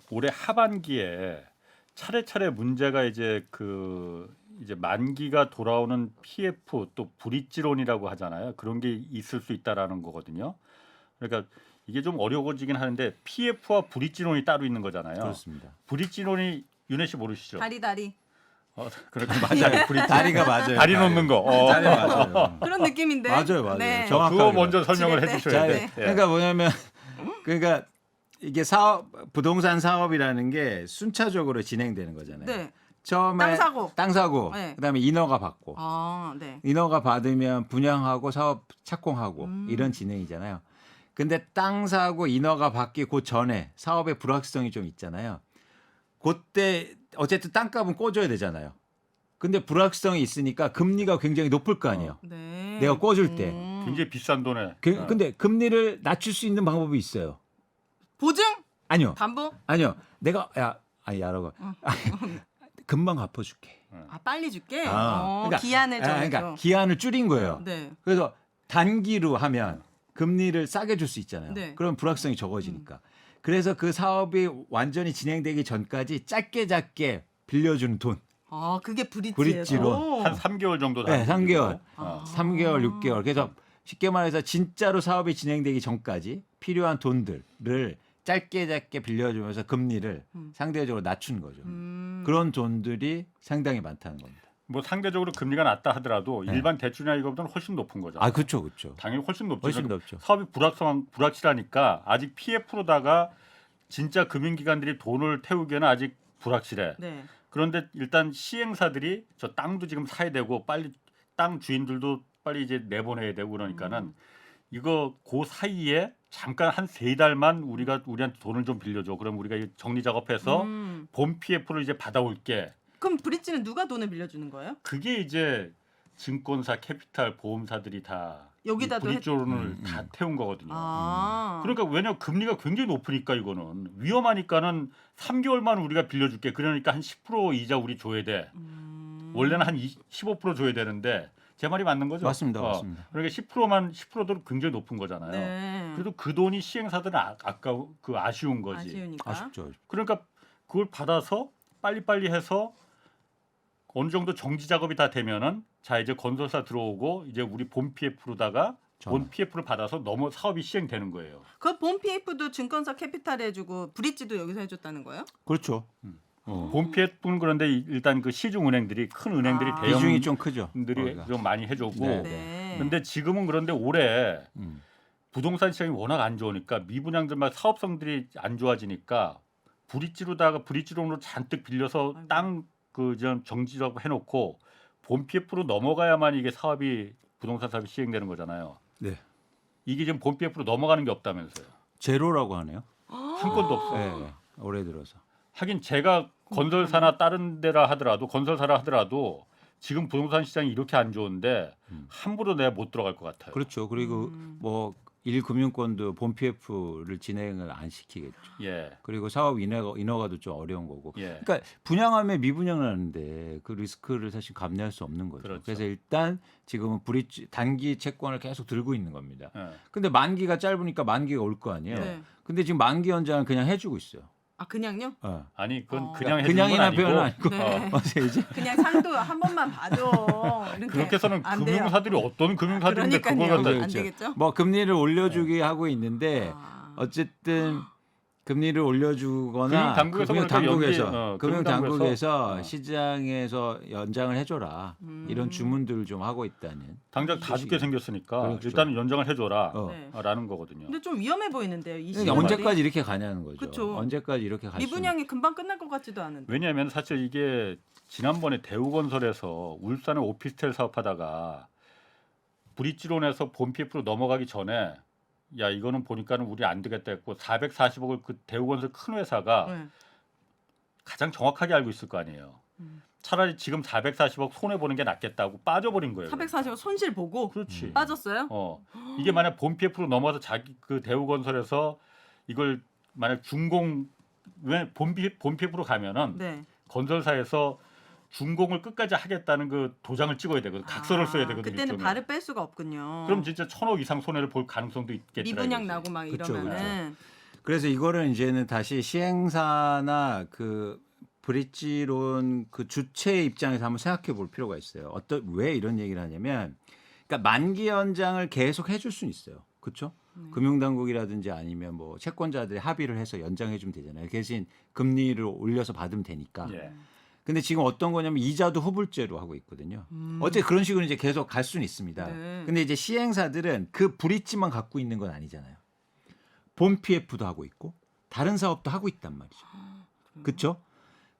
올해 하반기에 차례차례 문제가 이제 이제 만기가 돌아오는 PF 또 브릿지론이라고 하잖아요. 그런 게 있을 수 있다라는 거거든요. 그러니까 이게 좀 어려워지긴 하는데 PF와 브릿지론이 따로 있는 거잖아요. 그렇습니다. 브릿지론이 윤혜 씨 모르시죠? 다리. 그러니까 맞아요. 브릿지. 다리가 맞아요. 다리 놓는 거. 다리 맞아요. 그런 느낌인데. 맞아요. 네. 정확하게 그거 먼저 설명을 지낼 때? 해주셔야 자, 돼. 예. 그러니까 뭐냐면 그러니까 이게 부동산 사업이라는 게 순차적으로 진행되는 거잖아요. 네. 처음에 땅 사고. 네. 그다음에 인허가 받고 아, 네. 인허가 받으면 분양하고 사업 착공하고 이런 진행이잖아요. 근데 땅 사고 인허가 받기 그 전에 사업의 불확실성이 좀 있잖아요. 그때 어쨌든 땅값은 꿔줘야 되잖아요. 근데 불확실성이 있으니까 금리가 굉장히 높을 거 아니에요. 네. 내가 꿔줄 때. 굉장히 비싼 돈에. 근데 금리를 낮출 수 있는 방법이 있어요. 보증? 아니요. 담보? 아니요. 내가 야라고. 금방 갚아줄게. 아, 빨리 줄게. 그러니까, 기한을 정해줘. 그러니까 기한을 줄인 거예요. 네. 그래서 단기로 하면 금리를 싸게 줄 수 있잖아요. 네. 그럼 불확실성이 적어지니까. 그래서 그 사업이 완전히 진행되기 전까지 짧게 빌려주는 돈. 아, 그게 브릿지론. 한 3개월 정도 네, 3개월. 어. 3개월, 6개월. 그래서 쉽게 말해서 진짜로 사업이 진행되기 전까지 필요한 돈들을 짧게 빌려주면서 금리를 상대적으로 낮춘 거죠. 그런 돈들이 상당히 많다는 겁니다. 뭐 상대적으로 금리가 낮다 하더라도 네. 일반 대출이나 이거보다는 훨씬 높은 거죠. 아, 그렇죠. 당연히 훨씬 높죠. 훨씬 높죠. 사업이 불확실하니까 아직 PF로다가 진짜 금융기관들이 돈을 태우기에는 아직 불확실해. 네. 그런데 일단 시행사들이 저 땅도 지금 사야 되고 빨리 땅 주인들도 빨리 이제 내보내야 되고 그러니까는 이거 그 사이에 잠깐 한 3달만 우리한테 돈을 좀 빌려줘. 그럼 우리가 이 정리 작업해서 본 PF를 이제 받아올게. 그럼 브릿지는 누가 돈을 빌려주는 거예요? 그게 이제 증권사, 캐피탈, 보험사들이 다 여기다도 브릿지론을 다 태운 거거든요. 아. 그러니까 왜냐면 금리가 굉장히 높으니까 이거는 위험하니까는 3개월만 우리가 빌려줄게. 그러니까 한 10% 이자 우리 줘야 돼. 원래는 한 15% 줘야 되는데 제 말이 맞는 거죠? 맞습니다. 맞습니다. 그러니까 10%도 굉장히 높은 거잖아요. 네. 그래도 그 돈이 시행사들은 아쉬운 거지. 아쉬우니까. 아쉽죠. 그러니까 그걸 받아서 빨리빨리 해서 어느 정도 정지 작업이 다 되면은 자 이제 건설사 들어오고 이제 우리 본 PF로다가 본 PF를 받아서 사업이 시행되는 거예요. 그 본 PF도 증권사 캐피탈 해주고 브릿지도 여기서 해줬다는 거예요? 그렇죠. 본 PF는 그런데 일단 그 시중 은행들이 큰 은행들이 아. 대형 비중이 좀 크죠. 들이 거기가. 좀 많이 해줬고 네. 네. 네. 근데 지금은 그런데 올해 음. 부동산 시장이 워낙 안 좋으니까 미분양들만 사업성들이 안 좋아지니까 브릿지론으로 잔뜩 빌려서 아이고. 땅 그좀 정지라고 해놓고 본 PF로 넘어가야만 이게 부동산 사업이 시행되는 거잖아요. 네. 이게 지금 본 PF로 넘어가는 게 없다면서요. 제로라고 하네요. 한 건도 없어요. 네. 올해 들어서. 하긴 제가 건설사나 다른 데라 하더라도 건설사라 하더라도 지금 부동산 시장이 이렇게 안 좋은데 함부로 내가 못 들어갈 것 같아요. 그렇죠. 그리고 뭐 1금융권도 본 PF를 진행을 안 시키겠죠. 예, 그리고 사업 인허가도 좀 어려운 거고. 예. 그러니까 분양하면 미분양을 하는데 그 리스크를 사실 감내할 수 없는 거죠. 그렇죠. 그래서 일단 지금은 단기 채권을 계속 들고 있는 겁니다. 예. 근데 만기가 짧으니까 만기가 올 거 아니에요. 네. 근데 지금 만기 연장을 그냥 해주고 있어요. 아 그냥요? 어. 아니 그건 어. 그냥 해주는 건 그냥이라는 표현은 아니고 네. 이제 그냥 상도 한 번만 봐줘. 이렇게 그렇게 해서는 안 돼요. 금융사들이 어떤 금융사들인데 그걸 그러니까요. 갖다 그렇죠. 안 되겠죠? 뭐 금리를 올려주기 하고 있는데 아. 어쨌든 금리를 올려주거나 금융당국에서 금융당국에서 어. 시장에서 연장을 해줘라 이런 주문들을 좀 하고 있다는. 당장 다 죽게 생겼으니까 그렇죠. 일단은 연장을 해줘라 어. 네. 라는 거거든요. 근데 좀 위험해 보이는데요. 이 그러니까 시간 언제까지 이렇게 가냐는 거죠. 그쵸. 언제까지 이렇게 갈 수? 미분양이 금방 끝날 것 같지도 않은데. 왜냐하면 사실 이게 지난번에 대우건설에서 울산에 오피스텔 사업하다가 브릿지론에서 본 PF로 넘어가기 전에 야 이거는 보니까는 우리 안 되겠다 했고 440억을 그 대우건설 큰 회사가 네. 가장 정확하게 알고 있을 거 아니에요. 차라리 지금 440억 손해 보는 게 낫겠다고 빠져버린 거예요. 440억 손실 보고 그렇지. 빠졌어요? 이게 만약 본 PF로 넘어서 자기 그 대우건설에서 이걸 만약 준공 본 PF로 가면은 네. 건설사에서 준공을 끝까지 하겠다는 그 도장을 찍어야 되거든. 각서를 써야 되거든. 그때는 일종의. 발을 뺄 수가 없군요. 그럼 진짜 1,000억 이상 손해를 볼 가능성도 있겠다. 미분양 이거지. 나고 막 그쵸, 이러면은 그래서 이거를 이제는 다시 시행사나 그 브릿지론 그 주체의 입장에서 한번 생각해 볼 필요가 있어요. 왜 이런 얘기를 하냐면, 그러니까 만기 연장을 계속 해줄 수는 있어요. 그렇죠? 금융당국이라든지 아니면 뭐 채권자들이 합의를 해서 연장해 주면 되잖아요. 대신 금리를 올려서 받으면 되니까. 예. 근데 지금 어떤 거냐면 이자도 후불제로 하고 있거든요. 어째 그런 식으로 이제 계속 갈 수는 있습니다. 네. 근데 이제 시행사들은 그 브릿지만 갖고 있는 건 아니잖아요. 본 PF도 하고 있고 다른 사업도 하고 있단 말이죠. 그렇죠?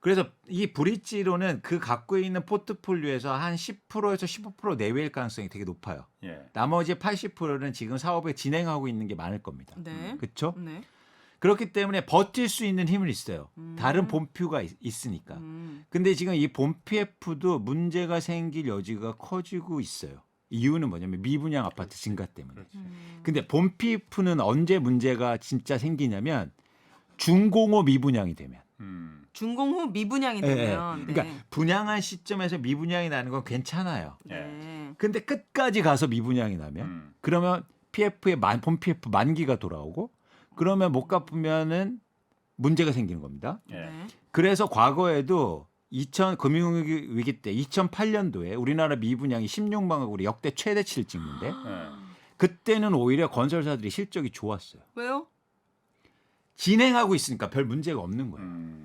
그래서 이 브릿지로는 그 갖고 있는 포트폴리오에서 한 10%에서 15% 내외일 가능성이 되게 높아요. 예. 나머지 80%는 지금 사업을 진행하고 있는 게 많을 겁니다. 네. 그렇죠? 네. 그렇기 때문에 버틸 수 있는 힘은 있어요. 다른 본표가 있으니까. 근데 지금 이 본 PF도 문제가 생길 여지가 커지고 있어요. 이유는 뭐냐면 미분양 아파트 증가 때문에. 근데 본 PF는 언제 문제가 진짜 생기냐면 중공업 미분양이 되면. 준공 후 미분양이 예, 예. 되면 그러니까 분양한 시점에서 미분양이 나는 건 괜찮아요. 네. 근데 끝까지 가서 미분양이 나면 그러면 PF의 본 PF 만기가 돌아오고 그러면 못 갚으면은 문제가 생기는 겁니다. 예. 네. 그래서 과거에도 금융위기 때 2008년도에 우리나라 미분양이 16만억 우리 역대 최대치를 찍는데 예. 그때는 오히려 건설사들이 실적이 좋았어요. 왜요? 진행하고 있으니까 별 문제가 없는 거예요.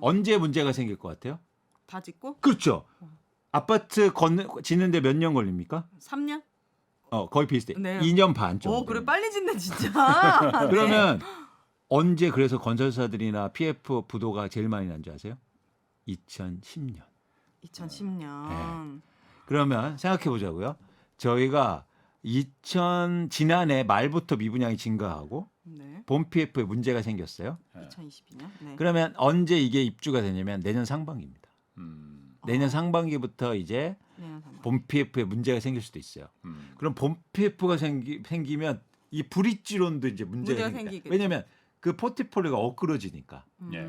언제 문제가 생길 것 같아요? 다 짓고 그렇죠. 아파트 짓는데 몇 년 걸립니까? 3년? 거의 비슷해. 네. 2년 반 정도. 오, 그래 빨리 짓네 진짜. 네. 그러면 언제 그래서 건설사들이나 PF 부도가 제일 많이 난 줄 아세요? 2010년. 2010년. 그러면 생각해 보자고요. 저희가 지난해 말부터 미분양이 증가하고 네. 본 PF에 문제가 생겼어요. 2022년. 네. 그러면 언제 이게 입주가 되냐면 내년 상반기입니다. 내년 어. 상반기부터 이제 내년 상반. 본 PF에 문제가 생길 수도 있어요. 그럼 본 PF가 생기면 이 브릿지론도 이제 문제가 생깁니다. 생기겠죠. 왜냐하면 그 포트폴리오가 엇그러지니까. 예.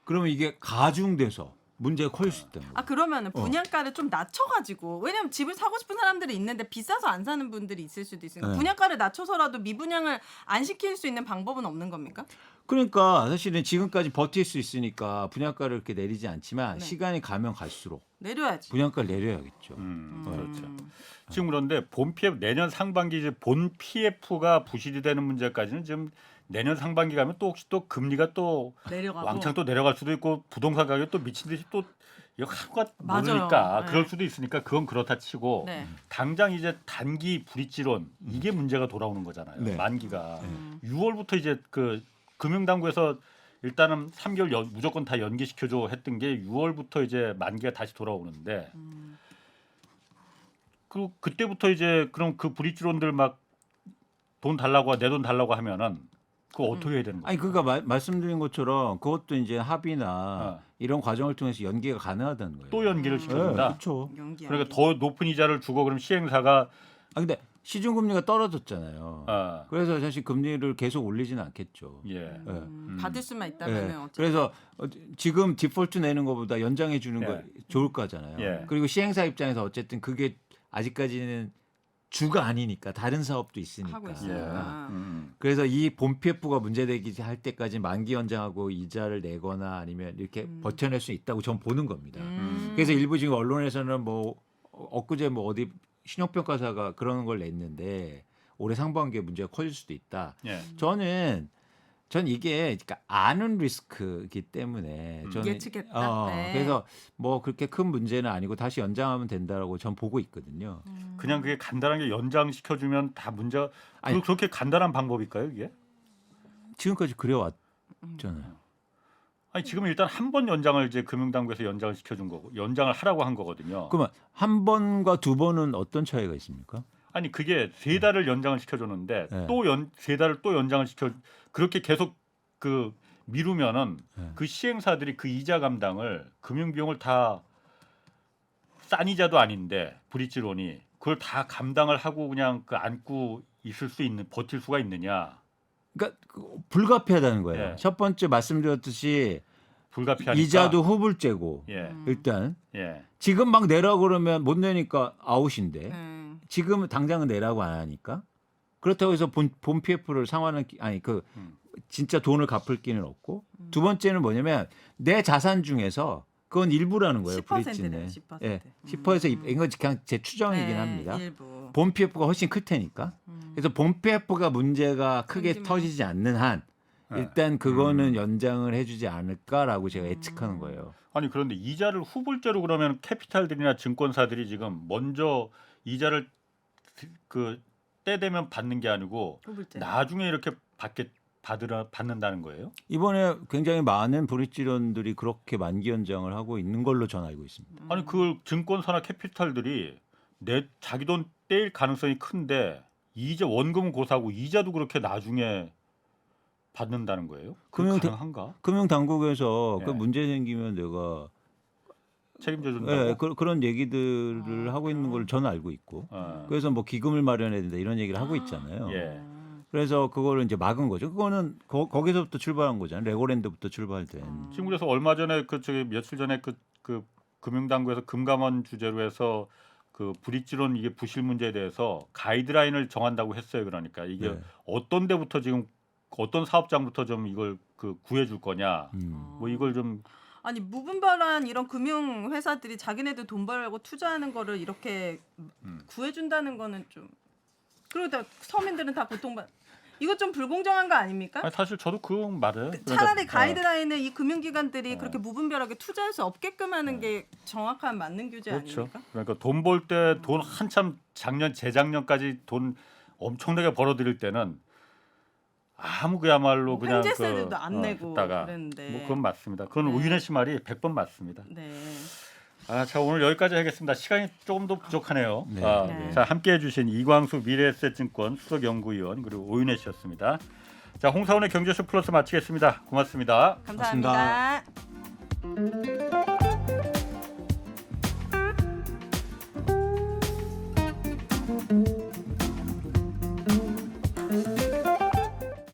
그러면 이게 가중돼서 문제가 커질 수 있다는 거예요. 아 그러면은 분양가를 좀 낮춰가지고 왜냐면 집을 사고 싶은 사람들이 있는데 비싸서 안 사는 분들이 있을 수도 있으니까 네. 분양가를 낮춰서라도 미분양을 안 시킬 수 있는 방법은 없는 겁니까? 그러니까 사실은 지금까지 버틸 수 있으니까 분양가를 이렇게 내리지 않지만 네. 시간이 가면 갈수록 내려야지. 분양가를 내려야겠죠. 그렇죠. 지금 그런데 본 PF 내년 상반기 이제 본 PF가 부실이 되는 문제까지는 지금 내년 상반기 가면 또 혹시 또 금리가 또 내려가고. 왕창 또 내려갈 수도 있고 부동산 가격이 또 미친 듯이 또 이거 하루가 맞아요. 모르니까 네. 그럴 수도 있으니까 그건 그렇다 치고 네. 당장 이제 단기 브릿지론 이게 문제가 돌아오는 거잖아요. 네. 만기가 음. 6월부터 이제 그 금융당국에서 일단은 3개월 무조건 다 연기시켜줘 했던 게 6월부터 이제 만기가 다시 돌아오는데 그때부터 이제 그럼 그 브릿지론들 막 돈 달라고 내 돈 달라고 하면은 그거 어떻게 해야 되는 거예요? 아니 그러니까 말씀드린 것처럼 그것도 이제 합의나 어. 이런 과정을 통해서 연기가 가능하다는 거예요. 또 연기를 네, 시켜준다. 그렇죠. 연기. 그러니까 더 높은 이자를 주고 그럼 시행사가 아 근데 시중 금리가 떨어졌잖아요. 어, 그래서 사실 금리를 계속 올리지는 않겠죠. 예. 받을 수만 예. 있다면은 어쨌든. 그래서 지금 디폴트 내는 것보다 연장해 주는 거 예. 좋을 거잖아요. 예. 그리고 시행사 입장에서 어쨌든 그게 아직까지는 주가 아니니까 다른 사업도 있으니까. 하고 예. 있으니까. 그래서 이 본 PF가 문제되기 할 때까지 만기 연장하고 이자를 내거나 아니면 이렇게 버텨낼 수 있다고 전 보는 겁니다. 그래서 일부 지금 언론에서는 뭐 엊그제 뭐 어디 신용평가사가 그런 걸 냈는데 올해 상반기에 문제가 커질 수도 있다. 예. 전 이게 그러니까 아는 리스크이기 때문에 저는 예측했다. 네. 그래서 뭐 그렇게 큰 문제는 아니고 다시 연장하면 된다라고 전 보고 있거든요. 그냥 그게 간단하게 연장시켜주면 다 문제가 아니. 그렇게 간단한 방법일까요 이게? 지금까지 그래왔잖아요. 아니 지금 일단 한 번 연장을 이제 금융당국에서 연장을 시켜준 거고 연장을 하라고 한 거거든요. 그러면 한 번과 두 번은 어떤 차이가 있습니까? 아니 그게 3달을 연장을 시켜줬는데 네. 또 3달을 또 연장을 시켜 그렇게 계속 그 미루면은 네. 그 시행사들이 그 이자 감당을 금융 비용을 다 싼 이자도 아닌데 브릿지론이 그걸 다 감당을 하고 그냥 그 안고 있을 수 있는 버틸 수가 있느냐? 그러니까 불가피하다는 거예요. 예. 첫 번째 말씀드렸듯이 불가피하니까. 이자도 후불제고 예, 일단 예, 지금 막 내라고 그러면 못 내니까 아웃인데 음. 지금 당장은 내라고 안 하니까 그렇다고 해서 본 PF를 상환은 아니 그 진짜 돈을 갚을 기는 없고 두 번째는 뭐냐면 내 자산 중에서 그건 일부라는 거예요. 10%네요, 브릿지는 10%. 예, 10%에서 이건 그냥 제 추정이긴 네, 합니다. 일부. 본 PF가 훨씬 클 테니까. 그래서 본 PF가 문제가 크게 생기면. 터지지 않는 한 네. 일단 그거는 연장을 해주지 않을까라고 제가 예측하는 거예요. 아니 그런데 이자를 후불제로 그러면 캐피탈들이나 증권사들이 지금 먼저 이자를 그 때 되면 받는 게 아니고 후불제. 나중에 이렇게 받는다는 거예요? 이번에 굉장히 많은 브릿지론들이 그렇게 만기 연장을 하고 있는 걸로 전 알고 있습니다. 아니 그 증권사나 캐피탈들이 내 자기 돈 떼일 가능성이 큰데 이자 원금은 고사하고 이자도 그렇게 나중에 받는다는 거예요? 그게 가능한가? 금융당국에서 예. 그 문제 생기면 내가 책임져 준다고? 그런 얘기들을 하고 있는 걸 저는 알고 있고 그래서 뭐 기금을 마련해야 된다 이런 얘기를 하고 있잖아요. 예. 그래서 그거를 이제 막은 거죠. 그거는 거기서부터 출발한 거잖아요. 레고랜드부터 출발된. 지금 그래서 얼마 전에 그 저기 며칠 전에 그 금융당국에서 금감원 주재로 해서 그 브릿지론 이게 부실 문제에 대해서 가이드라인을 정한다고 했어요. 그러니까 이게 네. 어떤 데부터 지금 어떤 사업장부터 좀 이걸 그 구해줄 거냐, 뭐 이걸 좀 아니 무분별한 이런 금융 회사들이 자기네들 돈 벌려고 투자하는 거를 이렇게 구해준다는 거는 좀 그리고 다 서민들은 다 고통받. 이거 좀 불공정한 거 아닙니까? 아니, 사실 저도 그 말을 차라리 가이드라인을 이 금융기관들이 그렇게 무분별하게 투자할 수 없게끔 하는 게 정확한 맞는 규제 그렇죠. 아닙니까? 그러니까 돈 벌 때 돈 한참 재작년까지 돈 엄청나게 벌어들일 때는 아무 그야말로 그냥 횡재세도 안 내고 했다가 그랬는데. 뭐 그건 맞습니다. 그건 우윤혜 씨 말이 100번 맞습니다. 네. 자 오늘 여기까지 하겠습니다. 시간이 조금 더 부족하네요. 네. 네. 자 함께해 주신 이광수 미래에셋증권 수석연구위원 그리고 오윤혜 씨였습니다. 자 홍사원의 경제쇼 플러스 마치겠습니다. 고맙습니다. 감사합니다.